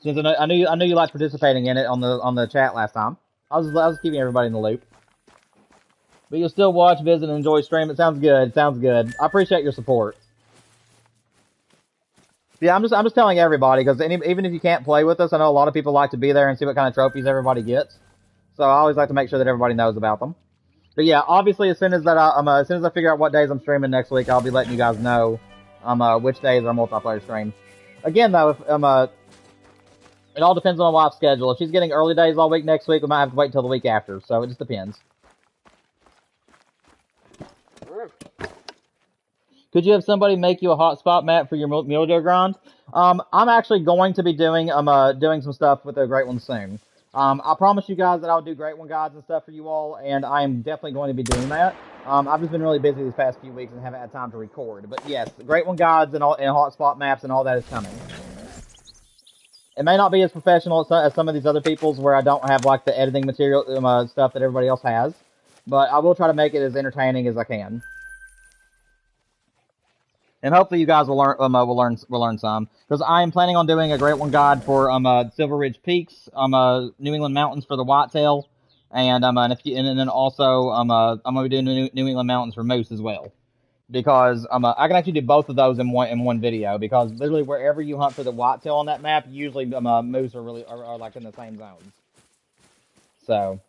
Since I knew you liked participating in it on the chat last time. I was keeping everybody in the loop. But you'll still watch, visit, and enjoy stream. It sounds good. Sounds good. I appreciate your support. Yeah, I'm just telling everybody, because even if you can't play with us, I know a lot of people like to be there and see what kind of trophies everybody gets. So I always like to make sure that everybody knows about them. But yeah, obviously, as soon as I figure out what days I'm streaming next week, I'll be letting you guys know which days are multiplayer streams. Again, though, it all depends on my wife's schedule. If she's getting early days all week next week, we might have to wait until the week after. So it just depends. Could you have somebody make you a hotspot map for your mule deer grind? I'm actually going to be doing doing some stuff with the Great Ones soon. I promise you guys that I'll do Great One guides and stuff for you all, and I am definitely going to be doing that. I've just been really busy these past few weeks and haven't had time to record. But yes, Great One guides and hotspot maps and all that is coming. It may not be as professional as some of these other people's, where I don't have like the editing material stuff that everybody else has, but I will try to make it as entertaining as I can. And hopefully you guys will learn some, because I am planning on doing a Great One guide for Silver Ridge Peaks, New England Mountains for the whitetail, and then also I'm gonna be doing New England Mountains for moose as well, because I can actually do both of those in one video, because literally wherever you hunt for the whitetail on that map, usually moose are like in the same zones. So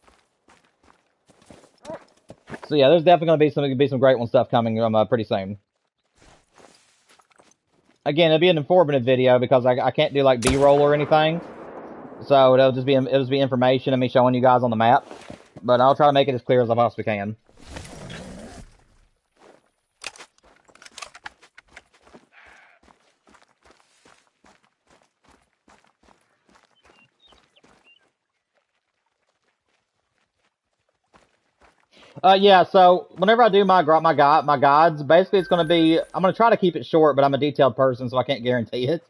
yeah, there's definitely gonna be some Great One stuff coming pretty soon. Again, it'll be an informative video because I can't do like B-roll or anything, so it'll just be information and me showing you guys on the map. But I'll try to make it as clear as I possibly can. Yeah. So whenever I do my guides, basically it's going to be, I'm going to try to keep it short, but I'm a detailed person, so I can't guarantee it.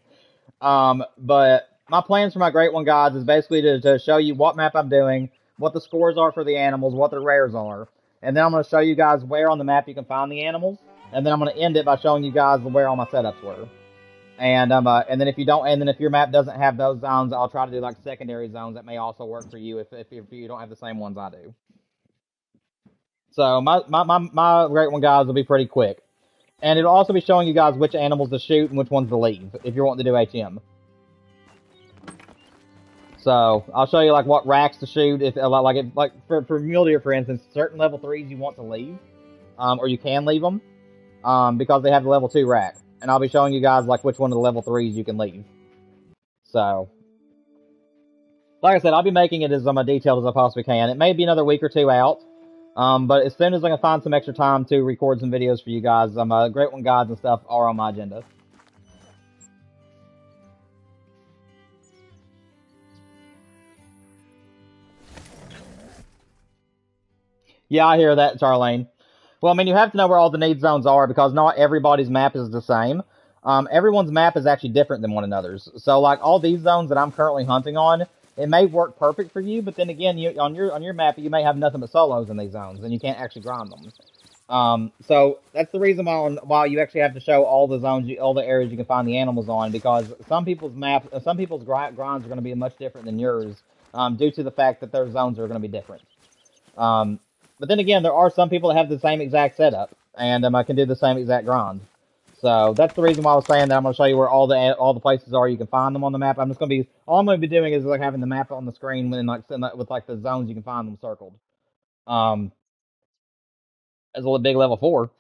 But my plans for my Great One guides is basically to show you what map I'm doing, what the scores are for the animals, what the rares are, and then I'm going to show you guys where on the map you can find the animals, and then I'm going to end it by showing you guys where all my setups were. And then if your map doesn't have those zones, I'll try to do like secondary zones that may also work for you if you don't have the same ones I do. So my Great One guides will be pretty quick. And it'll also be showing you guys which animals to shoot and which ones to leave if you're wanting to do HM. So I'll show you like what racks to shoot. If for mule deer, for instance, certain level 3s you want to leave, or you can leave them, because they have the level 2 rack. And I'll be showing you guys like which one of the level 3s you can leave. So, like I said, I'll be making it as detailed as I possibly can. It may be another week or two out. But as soon as I can find some extra time to record some videos for you guys, Great One guides and stuff are on my agenda. Yeah, I hear that, Charlene. Well, I mean, you have to know where all the need zones are, because not everybody's map is the same. Everyone's map is actually different than one another's. So, like, all these zones that I'm currently hunting on, it may work perfect for you, but then again, on your map, you may have nothing but solos in these zones, and you can't actually grind them. So that's the reason why you actually have to show all the zones, all the areas you can find the animals on, because some people's grinds are going to be much different than yours, due to the fact that their zones are going to be different. But then again, there are some people that have the same exact setup, and I can do the same exact grind. So that's the reason why I was saying that I'm going to show you where all the places are you can find them on the map. All I'm going to be doing is like having the map on the screen with like the zones you can find them circled. As a big level 4.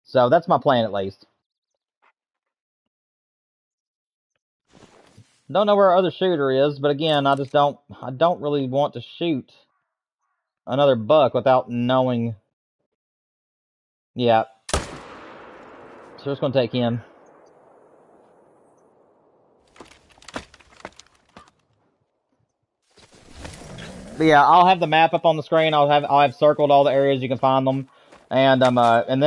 So that's my plan at least. Don't know where our other shooter is, but again, I don't really want to shoot another buck without knowing. Yeah. So we're just going to take him. But yeah, I'll have the map up on the screen. I'll have circled all the areas you can find them, and then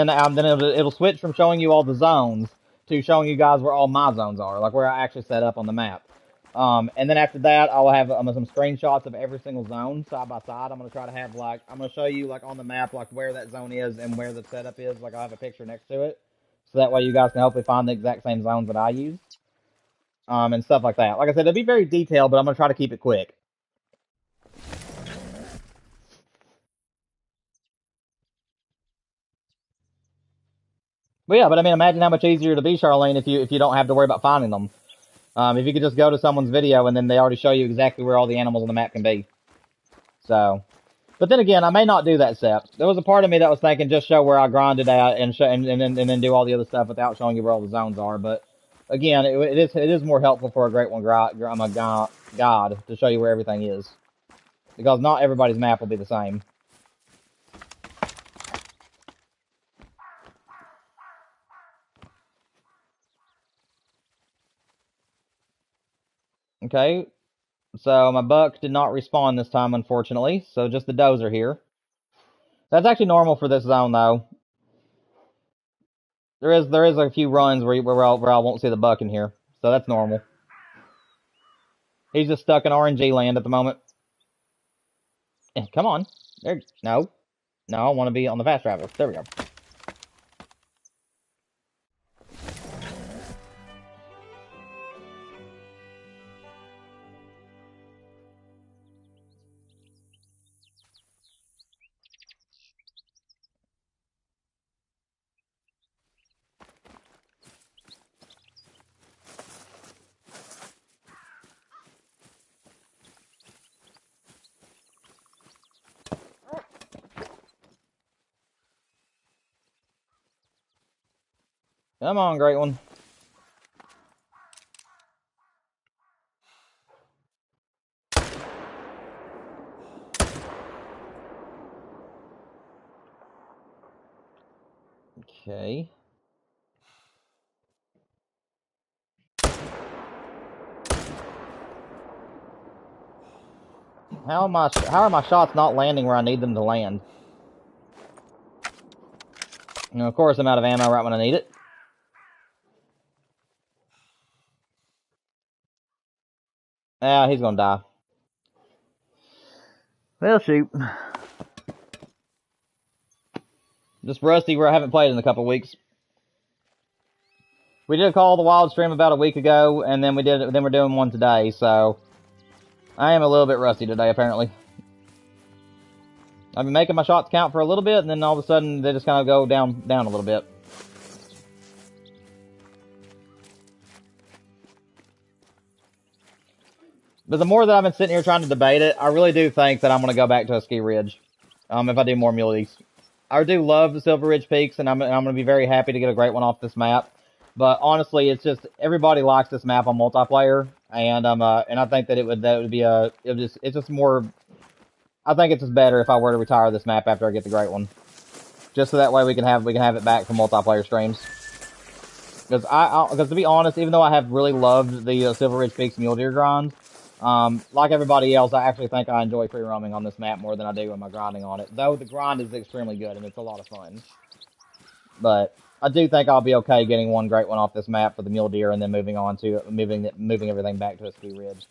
it'll switch from showing you all the zones to showing you guys where all my zones are, like where I actually set up on the map. And then after that, I'll have some screenshots of every single zone side by side. I'm gonna try to have I'm gonna show you like on the map like where that zone is and where the setup is. Like I'll have a picture next to it, so that way you guys can hopefully find the exact same zones that I use. And stuff like that. Like I said, it'll be very detailed, but I'm gonna try to keep it quick. But yeah, but I mean, imagine how much easier it'll be, Charlene, if you don't have to worry about finding them. If you could just go to someone's video and then they already show you exactly where all the animals on the map can be. So, but then again, I may not do that step. There was a part of me that was thinking just show where I grinded at and then do all the other stuff without showing you where all the zones are. But again, it is more helpful for a Great One guide to show you where everything is, because not everybody's map will be the same. Okay, so my buck did not respawn this time, unfortunately. So just the does are here. That's actually normal for this zone, though. There is a few runs where I won't see the buck in here, so that's normal. He's just stuck in RNG land at the moment. Come on, there. No, I want to be on the fast travel. There we go. Come on, great one. Okay. How are my shots not landing where I need them to land? And of course, I'm out of ammo right when I need it. Ah, he's gonna die. Well, shoot. Just rusty where I haven't played in a couple weeks. We did a Call of the Wild stream about a week ago, and then we're doing one today, so I am a little bit rusty today, apparently. I've been making my shots count for a little bit, and then all of a sudden they just kind of go down a little bit. But the more that I've been sitting here trying to debate it, I really do think that I'm going to go back to a ski ridge. If I do more muleys. I do love the Silver Ridge Peaks, and I'm going to be very happy to get a great one off this map. But honestly, it's just everybody likes this map on multiplayer, and I think that it's just more. I think it's just better if I were to retire this map after I get the great one, just so that way we can have it back for multiplayer streams. Because to be honest, even though I have really loved the Silver Ridge Peaks mule deer grind, like everybody else, I actually think I enjoy free roaming on this map more than I do when I'm grinding on it. Though the grind is extremely good and it's a lot of fun. But I do think I'll be okay getting one great one off this map for the mule deer and then moving on to moving everything back to a ski ridge.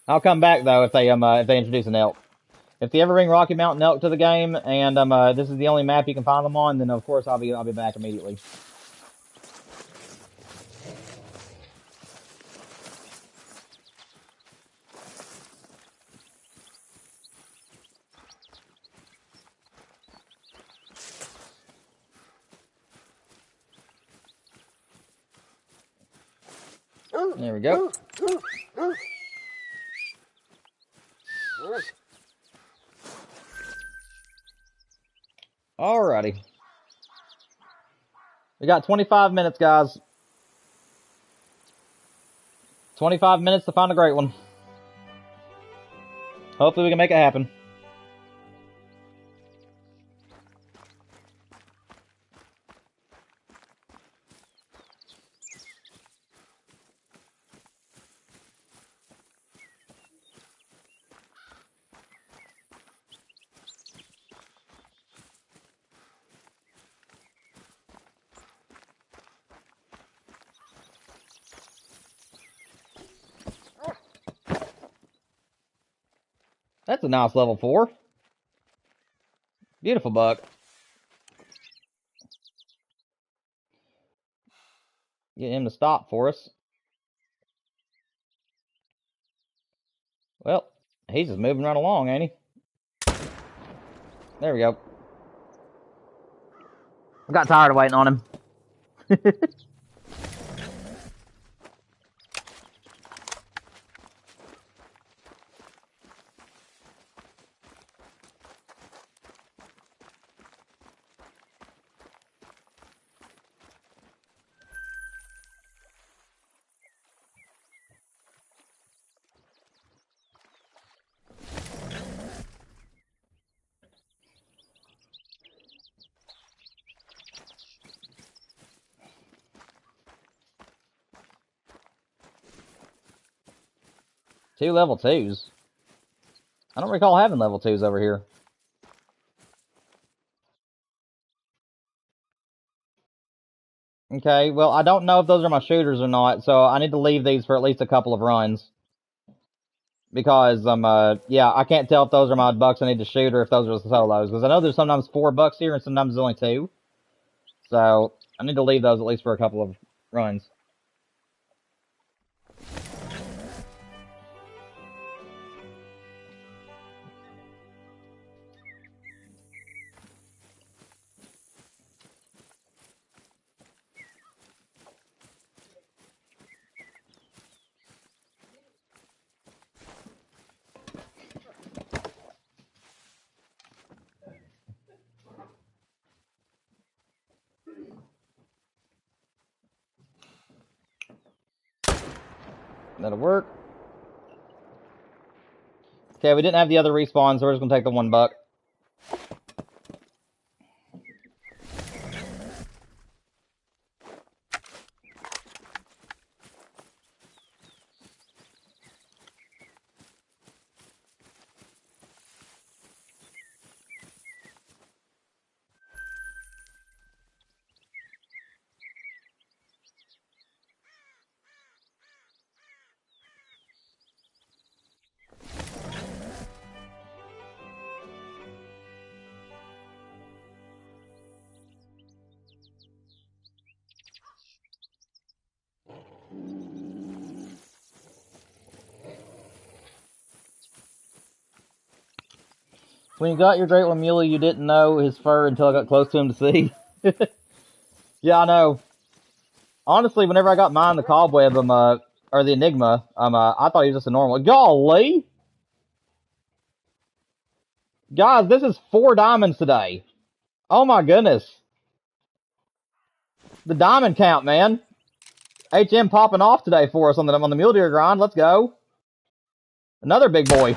I'll come back though if they introduce an elk. If they ever bring Rocky Mountain elk to the game and this is the only map you can find them on, then of course I'll be back immediately. There we go. Alrighty. We got 25 minutes, guys. 25 minutes to find a great one. Hopefully we can make it happen. That's a nice level 4. Beautiful buck. Get him to stop for us. Well, he's just moving right along, ain't he? There we go. I got tired of waiting on him. 2 level 2s. I don't recall having level 2s over here. Okay, well, I don't know if those are my shooters or not, so I need to leave these for at least a couple of runs. Because, yeah, I can't tell if those are my bucks I need to shoot or if those are the solos. Because I know there's sometimes 4 bucks here and sometimes there's only 2. So, I need to leave those at least for a couple of runs. That'll work. Okay, we didn't have the other respawn, so we're just going to take the 1 buck. When you got your Great One Mule, you didn't know his fur until I got close to him to see. Yeah, I know. Honestly, whenever I got mine, the Cobweb, or the Enigma, I thought he was just a normal. Golly! Guys, this is 4 diamonds today. Oh my goodness. The diamond count, man. HM popping off today for us on the mule deer grind. Let's go. Another big boy.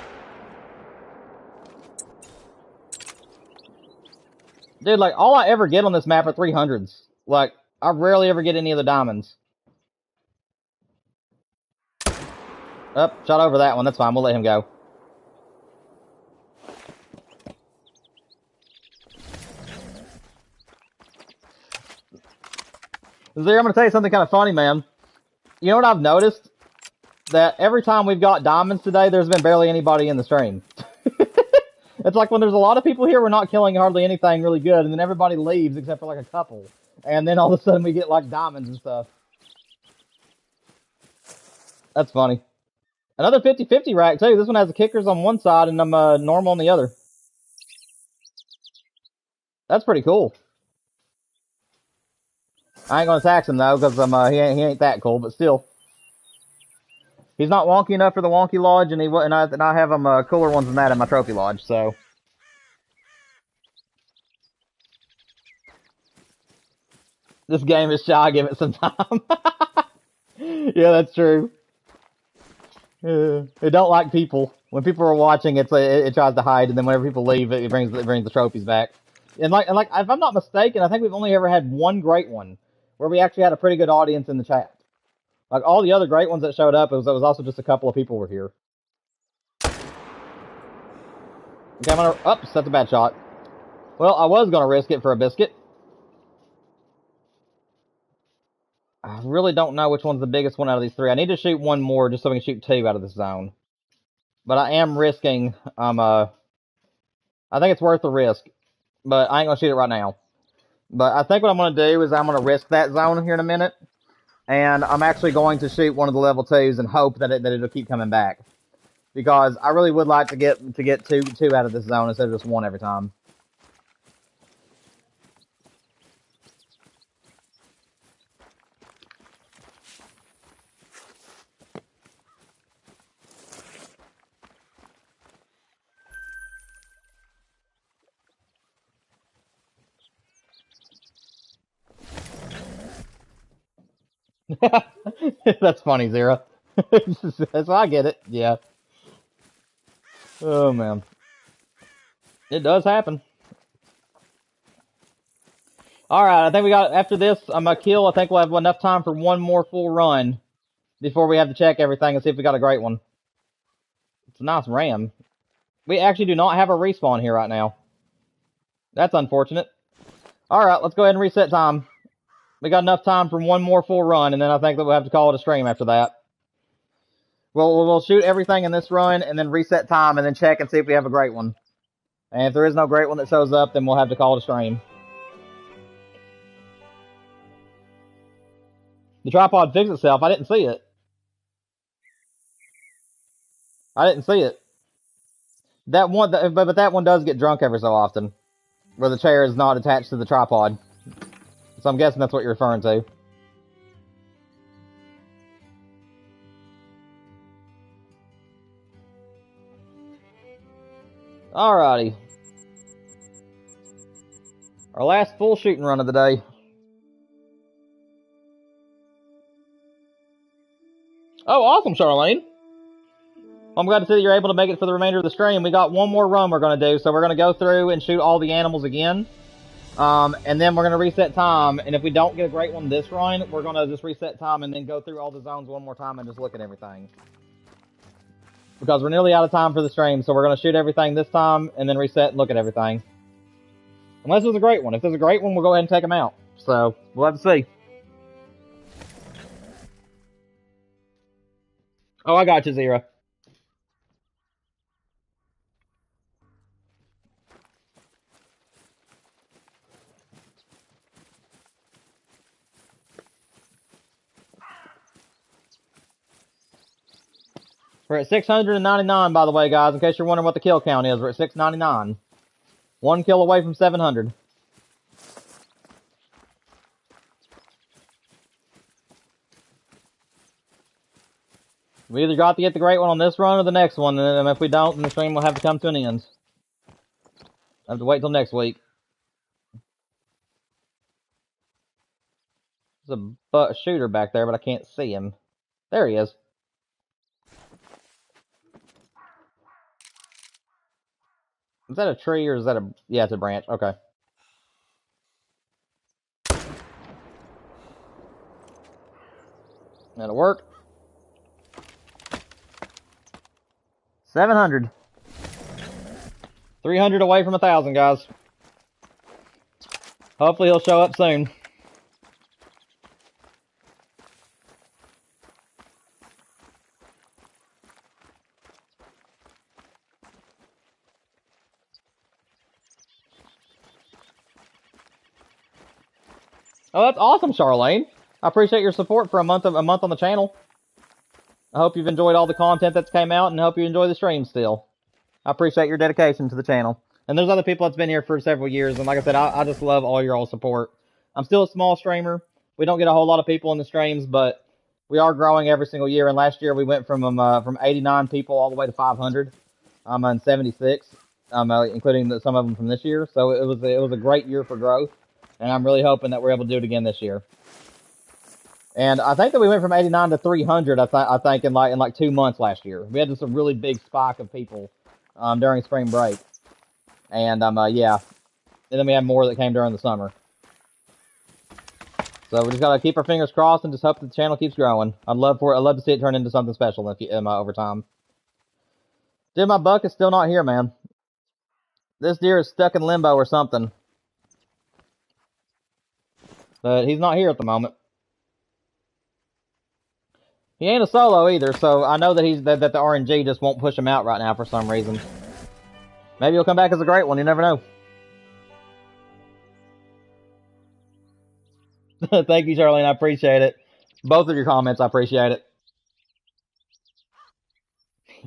Dude, like, all I ever get on this map are 300s. Like, I rarely ever get any of the diamonds. Oh, shot over that one. That's fine. We'll let him go. Zero, I'm going to tell you something kind of funny, man. You know what I've noticed? That every time we've got diamonds today, there's been barely anybody in the stream. It's like when there's a lot of people here, we're not killing hardly anything really good, and then everybody leaves except for like a couple. And then all of a sudden we get like diamonds and stuff. That's funny. Another 50-50 rack too. This one has the kickers on one side and I'm normal on the other. That's pretty cool. I ain't gonna tax him though, because he ain't that cool, but still. He's not wonky enough for the wonky lodge, and I have him cooler ones than that in my trophy lodge. So this game is shy. Give it some time. Yeah, that's true. It don't like people. When people are watching, it tries to hide, and then whenever people leave, it brings the trophies back. And like if I'm not mistaken, I think we've only ever had one great one where we actually had a pretty good audience in the chat. Like all the other great ones that showed up, it was also just a couple of people were here. Okay, I'm gonna. Oops, that's a bad shot. Well, I was gonna risk it for a biscuit. I really don't know which one's the biggest one out of these 3. I need to shoot one more just so we can shoot 2 out of this zone. But I am risking. I think it's worth the risk, but I ain't gonna shoot it right now. But I think what I'm gonna do is I'm gonna risk that zone here in a minute, and I'm actually going to shoot one of the level 2s and hope that it'll keep coming back. Because I really would like to get two out of this zone instead of just 1 every time. That's funny, Zero. That's why I get it. Yeah. Oh man, it does happen. All right, I think we got after this. I'm gonna kill. I think we'll have enough time for one more full run before we have to check everything and see if we got a great one. It's a nice ram. We actually do not have a respawn here right now. That's unfortunate. Alright, let's go ahead and reset time. We got enough time for one more full run, and then I think that we'll have to call it a stream after that. We'll shoot everything in this run, and then reset time, and then check and see if we have a great one. And if there is no great one that shows up, then we'll have to call it a stream. The tripod fixed itself. I didn't see it. I didn't see it. That one, but that one does get drunk every so often, where the chair is not attached to the tripod. So I'm guessing that's what you're referring to. Alrighty. Our last full shooting run of the day. Oh, awesome, Charlene. I'm glad to see that you're able to make it for the remainder of the stream. We got one more run we're going to do, so we're going to go through and shoot all the animals again. And then we're going to reset time, and if we don't get a great one this run, we're going to just reset time and then go through all the zones one more time and just look at everything. Because we're nearly out of time for the stream, so we're going to shoot everything this time and then reset and look at everything. Unless there's a great one. If there's a great one, we'll go ahead and take them out. So, we'll have to see. Oh, I got you, Zero. We're at 699, by the way, guys, in case you're wondering what the kill count is. We're at 699. 1 kill away from 700. We either got to get the great one on this run or the next one, and if we don't, then the stream will have to come to an end. I have to wait till next week. There's a shooter back there, but I can't see him. There he is. Is that a tree or is that a... Yeah, it's a branch. Okay. That'll work. 700. 300 away from 1,000, guys. Hopefully he'll show up soon. Oh, that's awesome, Charlene. I appreciate your support for a month on the channel. I hope you've enjoyed all the content that's came out, and I hope you enjoy the stream still. I appreciate your dedication to the channel. And there's other people that's been here for several years, and like I said, I just love all your all support. I'm still a small streamer. We don't get a whole lot of people in the streams, but we are growing every single year. And last year we went from 89 people all the way to 500, and 76, including some of them from this year. So it was a great year for growth. And I'm really hoping that we're able to do it again this year. And I think that we went from 89 to 300, I think, in like 2 months last year. We had just a really big spike of people during spring break. And, yeah. And then we had more that came during the summer. So we just gotta keep our fingers crossed and just hope that the channel keeps growing. I'd love to see it turn into something special over time. Dude, my buck is still not here, man. This deer is stuck in limbo or something. But he's not here at the moment. He ain't a solo either, so I know that that the RNG just won't push him out right now for some reason. Maybe he'll come back as a great one, you never know. Thank you, Charlene, I appreciate it. Both of your comments, I appreciate it.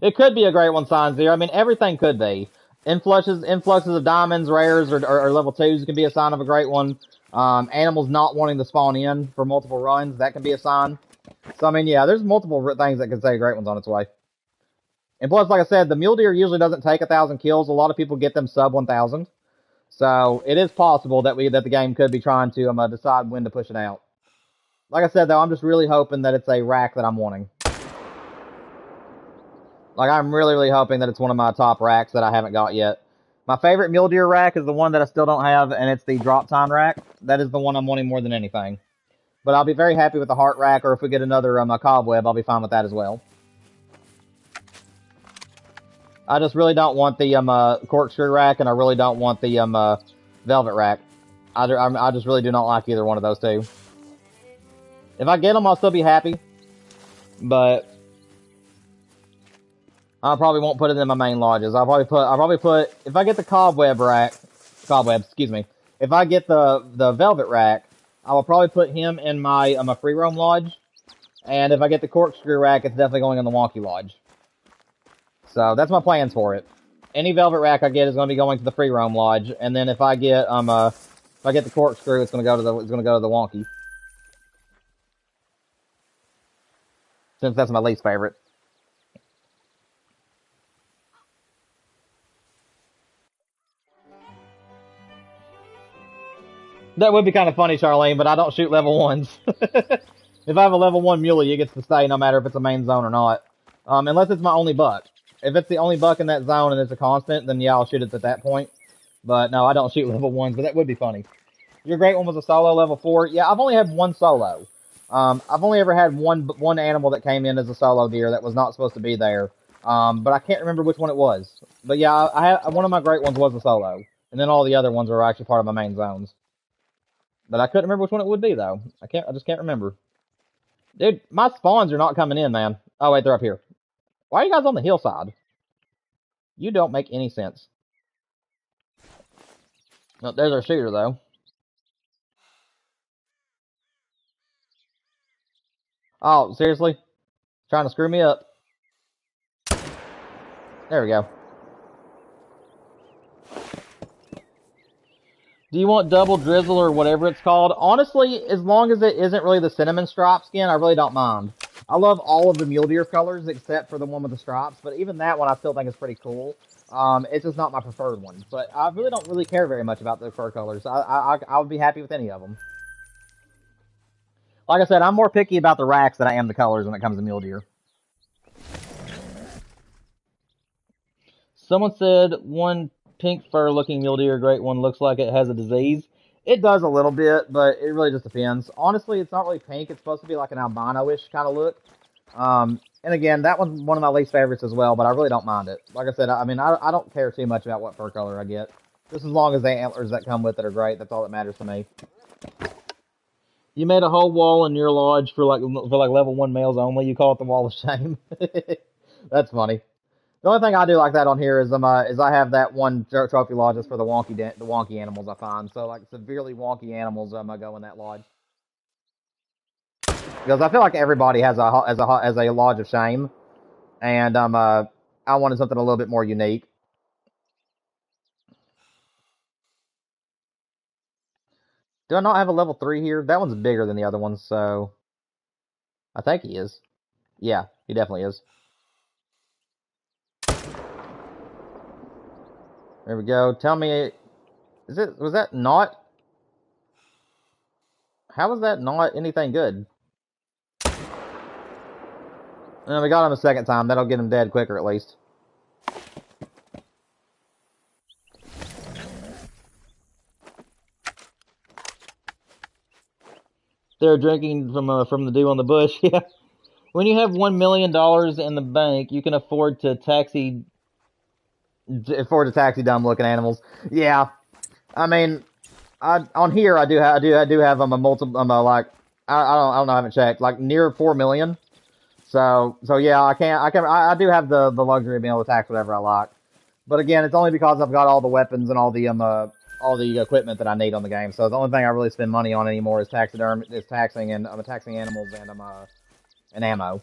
It could be a great one, Sign Zero. I mean, everything could be. Influxes of diamonds, rares, or level 2s can be a sign of a great one. Animals not wanting to spawn in for multiple runs, that can be a sign. So, I mean, yeah, there's multiple things that can say great one's on its way. And plus, like I said, the mule deer usually doesn't take 1,000 kills. A lot of people get them sub 1,000. So, it is possible that the game could be trying to decide when to push it out. Like I said, though, I'm just really hoping that it's a rack that I'm wanting. Like, I'm really, really hoping that it's one of my top racks that I haven't got yet. My favorite mule deer rack is the one that I still don't have, and it's the drop time rack. That is the one I'm wanting more than anything. But I'll be very happy with the heart rack, or if we get another cobweb, I'll be fine with that as well. I just really don't want the corkscrew rack, and I really don't want the velvet rack. I just really do not like either one of those two. If I get them, I'll still be happy, but I probably won't put it in my main lodges. I'll probably put if I get the cobwebs, excuse me. If I get the velvet rack, I will probably put him in my free roam lodge, and if I get the corkscrew rack, it's definitely going in the wonky lodge. So that's my plans for it. Any velvet rack I get is going to be going to the free roam lodge, and then if I get the corkscrew, it's going to go to the wonky. Since that's my least favorite. That would be kind of funny, Charlene, but I don't shoot level 1s. If I have a level 1 muley, it gets to stay no matter if it's a main zone or not. Unless it's my only buck. If it's the only buck in that zone and it's a constant, then yeah, I'll shoot it at that point. But no, I don't shoot level 1s, but that would be funny. Your great one was a solo level 4. Yeah, I've only had one solo. I've only ever had one animal that came in as a solo deer that was not supposed to be there. But I can't remember which one it was. But yeah, one of my great ones was a solo. And then all the other ones were actually part of my main zones. But I couldn't remember which one it would be, though. I just can't remember. Dude, my spawns are not coming in, man. Oh, wait, they're up here. Why are you guys on the hillside? You don't make any sense. No, there's our shooter, though. Oh, seriously? Trying to screw me up. There we go. Do you want double drizzle or whatever it's called? Honestly, as long as it isn't really the cinnamon stripe skin, I really don't mind. I love all of the mule deer colors except for the one with the stripes, but even that one I still think is pretty cool. It's just not my preferred one, but I really don't really care very much about the fur colors. I would be happy with any of them. Like I said, I'm more picky about the racks than I am the colors when it comes to mule deer. Someone said one pink fur looking mule deer great one looks like it has a disease. It does a little bit, but it really just depends. Honestly, it's not really pink. It's supposed to be like an albino-ish kind of look. And again, that one's one of my least favorites as well, but I really don't mind it. Like I said, I mean, I don't care too much about what fur color I get. Just as long as the antlers that come with it are great, that's all that matters to me. You made a whole wall in your lodge for like level 1 males only. You call it the wall of shame. That's funny. The only thing I do like that on here is I have that one trophy lodge just for the wonky animals I find. So like severely wonky animals, I go in that lodge because I feel like everybody has a lodge of shame, and I wanted something a little bit more unique. Do I not have a level 3 here? That one's bigger than the other one, so I think he is. Yeah, he definitely is. There we go. Tell me, was that not? How was that not anything good? And we got him a second time. That'll get him dead quicker at least. They're drinking from the dew on the bush. Yeah. When you have $1 million in the bank, you can afford to taxi dumb looking animals. Yeah. I mean, on here I do have a multiple like I don't know, I haven't checked, like near 4 million. So yeah, I do have the luxury of being able to tax whatever I like. But again, it's only because I've got all the weapons and all the equipment that I need on the game. So the only thing I really spend money on anymore is taxing and taxing animals and ammo.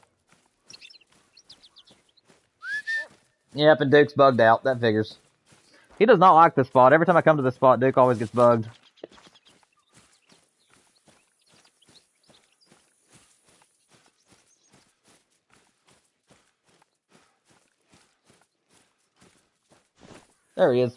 Yep, and Duke's bugged out. That figures. He does not like this spot. Every time I come to this spot, Duke always gets bugged. There he is.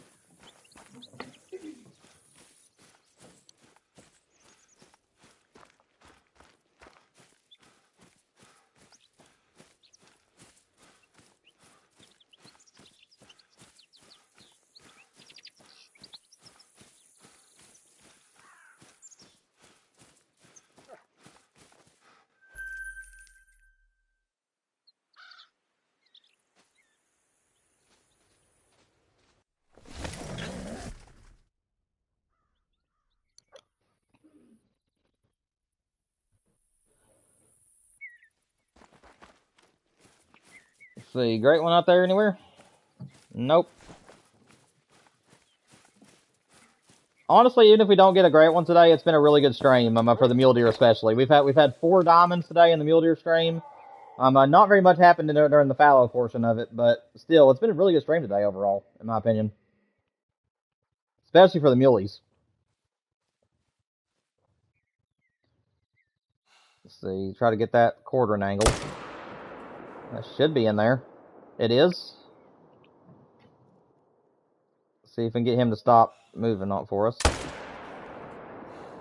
see, great one out there anywhere? Nope. Honestly, even if we don't get a great one today, it's been a really good stream for the mule deer especially. We've had 4 diamonds today in the mule deer stream. Not very much happened during the fallow portion of it, but still, it's been a really good stream today overall, in my opinion. Especially for the muleys. Let's see, try to get that quartering angle. That should be in there. It is. Let's see if we can get him to stop moving on for us.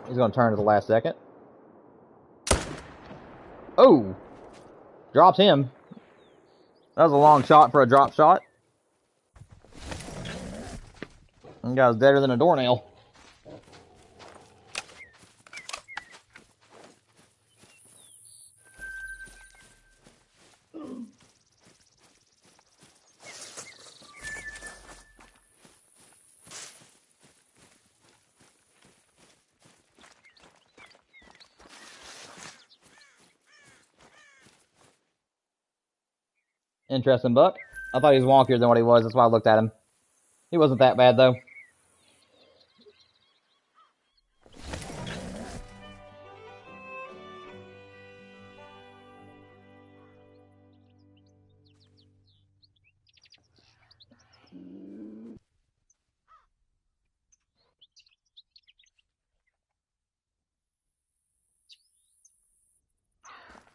He's going to turn at the last second. Oh! Drops him. That was a long shot for a drop shot. That guy's deader than a doornail. Interesting buck. I thought he was wonkier than what he was. That's why I looked at him. He wasn't that bad, though.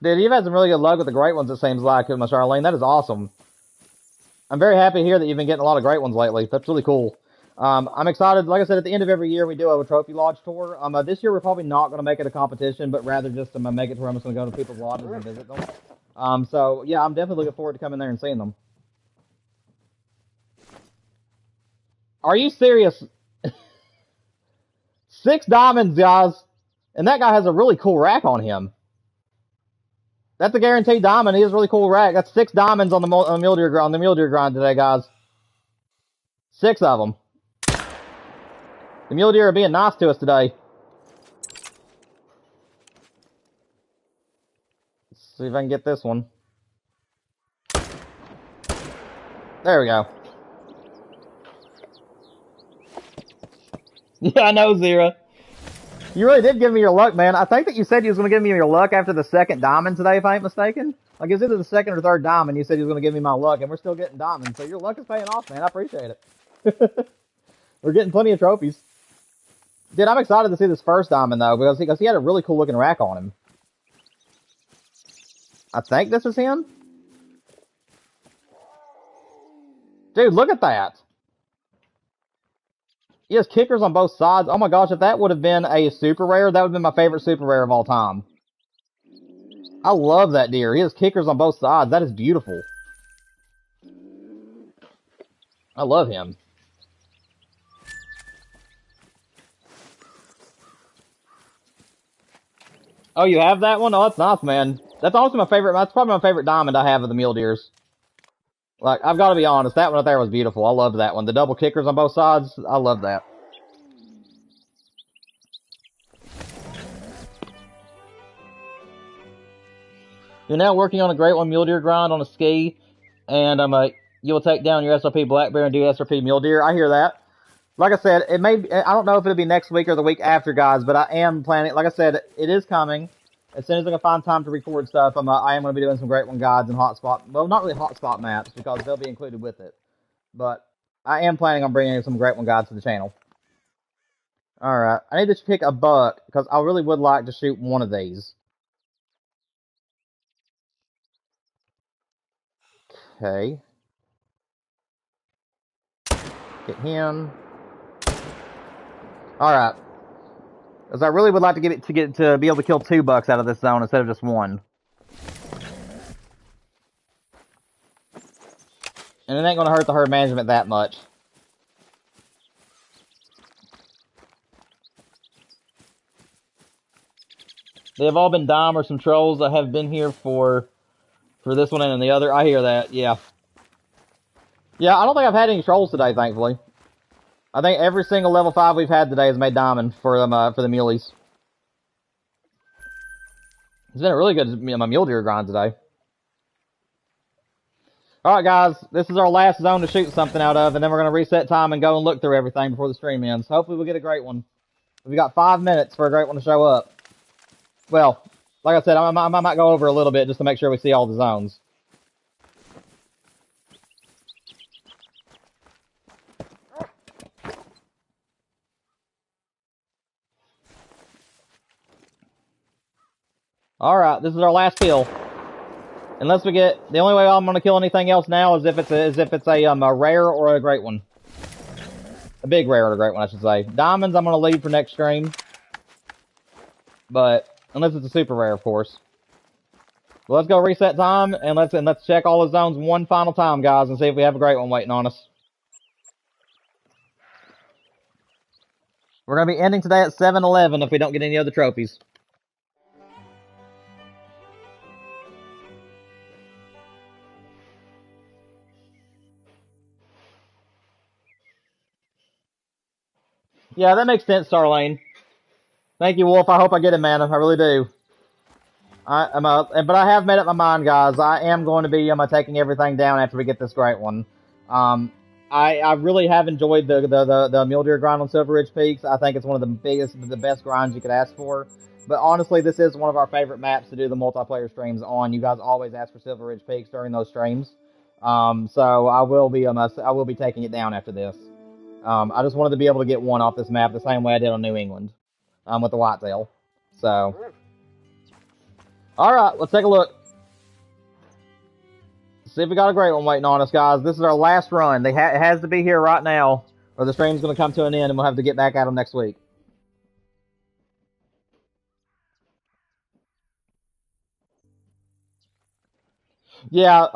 Dude, you've had some really good luck with the great ones, it seems like, my Charlene. That is awesome. I'm very happy to hear that you've been getting a lot of great ones lately. That's really cool. I'm excited. Like I said, at the end of every year, we do a Trophy Lodge tour. This year, we're probably not going to make it a competition, but rather just make it to where I'm just going to go to people's lodges and visit them. So, yeah, I'm definitely looking forward to coming there and seeing them. Are you serious? 6 diamonds, guys. And that guy has a really cool rack on him. That's a guaranteed diamond. He has a really cool rack. That's 6 diamonds on the mule deer grind today, guys. 6 of them. The mule deer are being nice to us today. Let's see if I can get this one. There we go. Yeah, I know, Zira. You really did give me your luck, man. I think that you said you was going to give me your luck after the 2nd diamond today, if I ain't mistaken. Like, it was either the 2nd or 3rd diamond. You said you was going to give me my luck, and we're still getting diamonds. So your luck is paying off, man. I appreciate it. We're getting plenty of trophies. Dude, I'm excited to see this first diamond, though, because he had a really cool-looking rack on him. I think this is him. Dude, look at that. He has kickers on both sides. Oh my gosh, if that would have been a super rare, that would have been my favorite super rare of all time. I love that deer. He has kickers on both sides. That is beautiful. I love him. Oh, you have that one? Oh, that's nice, man. That's also my favorite. That's probably my favorite diamond I have of the mule deers. Like, I've got to be honest, that one right there was beautiful. I loved that one. The double kickers on both sides, I love that. You're now working on a great one mule deer grind on a ski, and you'll take down your SRP black bear and do SRP mule deer. I hear that. Like I said, it may. I don't know if it'll be next week or the week after, guys, but I am planning. Like I said, it is coming. As soon as I can find time to record stuff, I am going to be doing some great one guides and hotspot. Well, not really hotspot maps because they'll be included with it, but I am planning on bringing some great one guides to the channel. All right, I need to pick a buck because I really would like to shoot one of these. Okay. Get him. Alright. Because I really would like to get it to be able to kill 2 bucks out of this zone instead of just 1. And it ain't gonna hurt the herd management that much. They have all been dime or some trolls that have been here for this one and the other. I hear that, yeah. Yeah, I don't think I've had any trolls today, thankfully. I think every single level 5 we've had today has made diamond for the muleys. It's been a really good mule deer grind today. Alright, guys, this is our last zone to shoot something out of, and then we're going to reset time and go and look through everything before the stream ends. Hopefully we'll get a great one. We got 5 minutes for a great one to show up. Well, like I said, I might go over a little bit just to make sure we see all the zones. Alright, this is our last kill. Unless we get... The only way I'm going to kill anything else now is if it's a rare or a great one. A big rare or a great one, I should say. Diamonds I'm going to leave for next stream. But, unless it's a super rare, of course. But let's go reset time, and let's check all the zones one final time, guys, and see if we have a great one waiting on us. We're going to be ending today at 7-11 if we don't get any other trophies. Yeah, that makes sense, Starlane. Thank you, Wolf. I hope I get it, man. I really do. But I have made up my mind, guys. I am going to be taking everything down after we get this great one. I really have enjoyed the Mule Deer grind on Silver Ridge Peaks. I think it's one of the best grinds you could ask for. But honestly, this is one of our favorite maps to do the multiplayer streams on. You guys always ask for Silver Ridge Peaks during those streams. So I will be taking it down after this. I just wanted to be able to get one off this map the same way I did on New England, with the whitetail. So, alright, let's take a look. See if we got a great one waiting on us, guys. This is our last run. It has to be here right now, or the stream's going to come to an end and we'll have to get back at them next week. Yeah,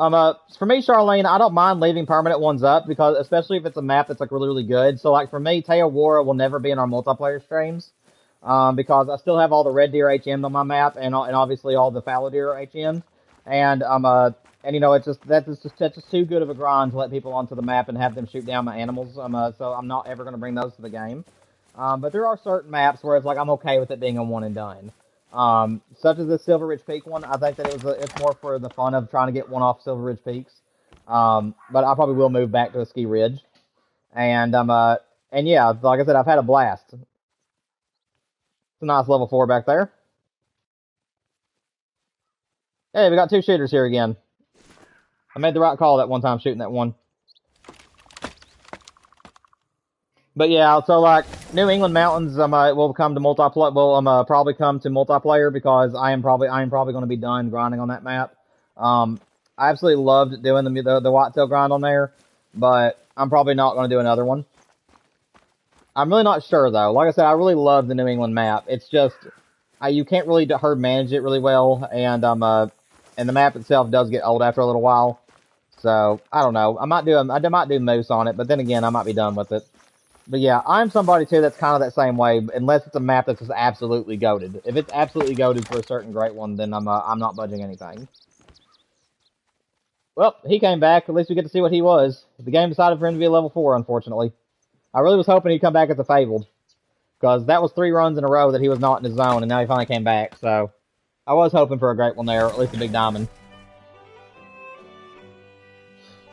for me, Charlene, I don't mind leaving permanent ones up, because especially if it's a map that's like really, really good. So like for me, Teowara will never be in our multiplayer streams, because I still have all the red deer HM'd on my map, and obviously all the fallow deer HM'd, and you know, that's just too good of a grind to let people onto the map and have them shoot down my animals. So I'm not ever going to bring those to the game. But there are certain maps where it's like I'm okay with it being a one and done. Such as the Silver Ridge Peak one, I think that it's more for the fun of trying to get one off Silver Ridge Peaks. But I probably will move back to a Ski Ridge. And yeah, like I said, I've had a blast. It's a nice level 4 back there. Hey, we got 2 shooters here again. I made the right call that one time shooting that one. But yeah, so like New England Mountains, will come to multiplayer. Will probably come to multiplayer, because I am probably going to be done grinding on that map. I absolutely loved doing the whitetail grind on there, but I'm probably not going to do another one. I'm really not sure though. Like I said, I really love the New England map. It's just you can't really herd manage it really well, and the map itself does get old after a little while. So I don't know. I might do moose on it, but then again, I might be done with it. But yeah, I'm somebody too that's kind of that same way, unless it's a map that's just absolutely goated. If it's absolutely goated for a certain great one, then I'm not budging anything. Well, he came back. At least we get to see what he was. The game decided for him to be a level 4, unfortunately. I really was hoping he'd come back as a Fabled, because that was 3 runs in a row that he was not in his zone, and now he finally came back. So I was hoping for a great one there, or at least a big diamond.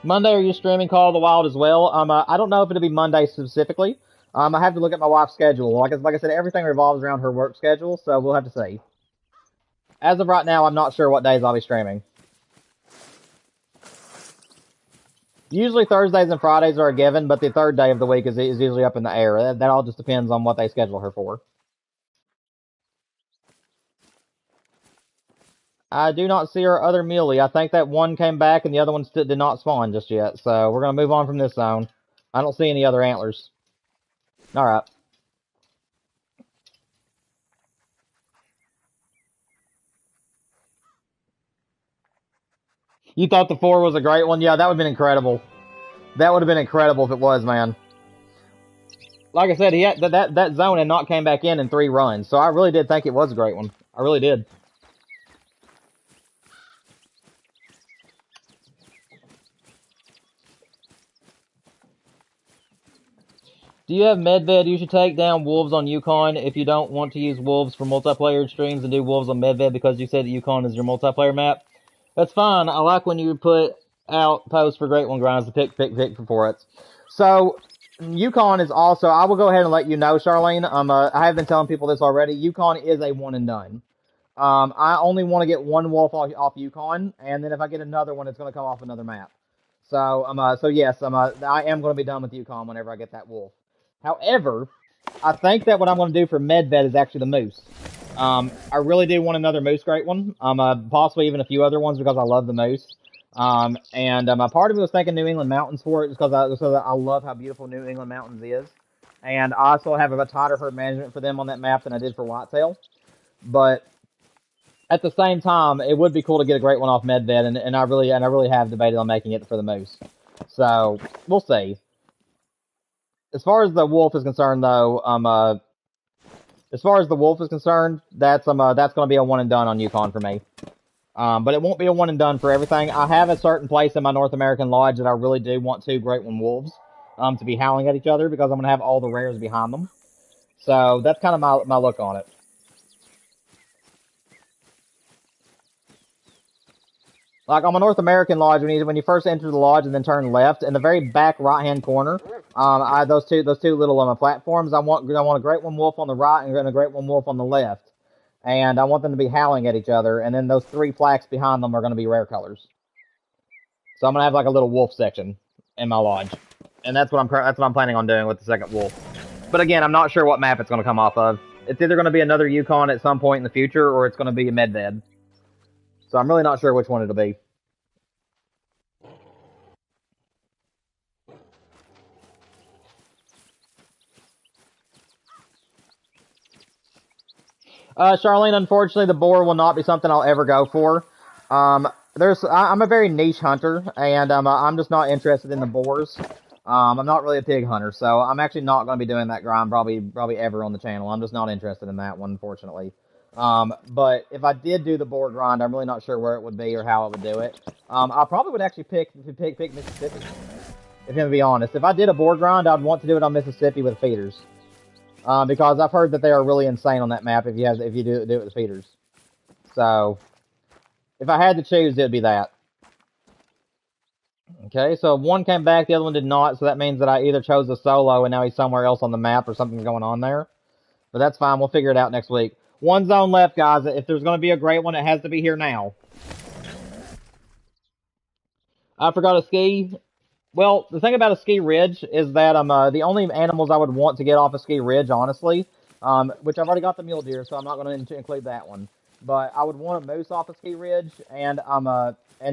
Monday, are you streaming Call of the Wild as well? I don't know if it'll be Monday specifically. I have to look at my wife's schedule. Like I said, everything revolves around her work schedule, so we'll have to see. As of right now, I'm not sure what days I'll be streaming. Usually Thursdays and Fridays are a given, but the third day of the week is usually up in the air. That all just depends on what they schedule her for. I do not see our other muley. I think that one came back and the other one still did not spawn just yet. So we're going to move on from this zone. I don't see any other antlers. Alright. You thought the 4 was a great one? Yeah, that would have been incredible. That would have been incredible if it was, man. Like I said, that zone had not came back in 3 runs. So I really did think it was a great one. I really did. Do you have medved? You should take down wolves on Yukon if you don't want to use wolves for multiplayer streams, and do wolves on medved because you said that Yukon is your multiplayer map. That's fine. I like when you put outpost for Great One grinds to pick for it. So Yukon is also. I will go ahead and let you know, Charlene. I have been telling people this already. Yukon is a one and done. I only want to get one wolf off Yukon, and then if I get another one, it's going to come off another map. So so yes, I am going to be done with Yukon whenever I get that wolf. However, I think that what I'm going to do for Medved is actually the moose. I really do want another moose Great One. Possibly even a few other ones because I love the moose. And part of me was thinking New England Mountains for it because I love how beautiful New England Mountains is. And I also have a tighter herd management for them on that map than I did for Whitetail. But at the same time, it would be cool to get a Great One off Medved, and I really have debated on making it for the moose. So we'll see. As far as the wolf is concerned, though, that's going to be a one and done on Yukon for me. But it won't be a one and done for everything. I have a certain place in my North American Lodge that I really do want two Great One wolves to be howling at each other because I'm going to have all the rares behind them. So that's kind of my look on it. Like on my North American Lodge, when you first enter the lodge and then turn left, in the very back right-hand corner, I have those two little platforms. I want a Great One wolf on the right and a Great One wolf on the left, and I want them to be howling at each other. And then those three plaques behind them are going to be rare colors. So I'm gonna have like a little wolf section in my lodge, and that's what I'm planning on doing with the second wolf. But again, I'm not sure what map it's going to come off of. It's either going to be another Yukon at some point in the future, or it's going to be a Medved. So I'm really not sure which one it'll be. Charlene, unfortunately, the boar will not be something I'll ever go for. I'm a very niche hunter, and I'm just not interested in the boars. I'm not really a pig hunter, so I'm actually not going to be doing that grind probably ever on the channel. I'm just not interested in that one, unfortunately. But if I did do the boar grind, I'm really not sure where it would be or how I would do it. I probably would actually pick Mississippi, if I'm going to be honest. If I did a boar grind, I'd want to do it on Mississippi with feeders. Because I've heard that they are really insane on that map if you do it with feeders. So, if I had to choose, it would be that. Okay, so one came back, the other one did not, so that means that I either chose a solo and now he's somewhere else on the map or something's going on there. But that's fine, we'll figure it out next week. One zone left, guys. If there's going to be a Great One, it has to be here now. I forgot a ski. Well, the thing about a ski ridge is that the only animals I would want to get off a ski ridge, honestly, which I've already got the mule deer, so I'm not going to include that one. But I would want a moose off a ski ridge, and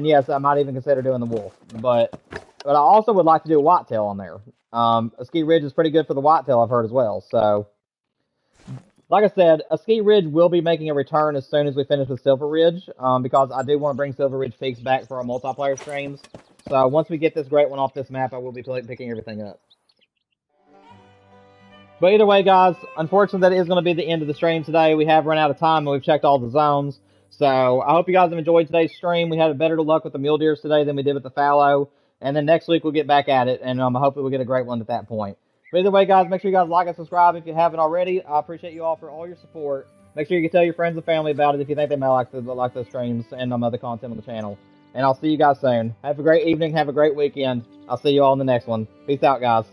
yes, I might even consider doing the wolf. But I also would like to do a whitetail on there. A ski ridge is pretty good for the whitetail, I've heard as well. So, like I said, a ski ridge will be making a return as soon as we finish with Silver Ridge, because I do want to bring Silver Ridge peaks back for our multiplayer streams. So once we get this Great One off this map, I will be picking everything up. But either way, guys, unfortunately, that is going to be the end of the stream today. We have run out of time, and we've checked all the zones. So I hope you guys have enjoyed today's stream. We had better luck with the mule deers today than we did with the fallow. And then next week, we'll get back at it, and hopefully we'll get a Great One at that point. But either way, guys, make sure you guys like and subscribe if you haven't already. I appreciate you all for all your support. Make sure you can tell your friends and family about it if you think they might like the streams and other content on the channel. And I'll see you guys soon. Have a great evening. Have a great weekend. I'll see you all in the next one. Peace out, guys.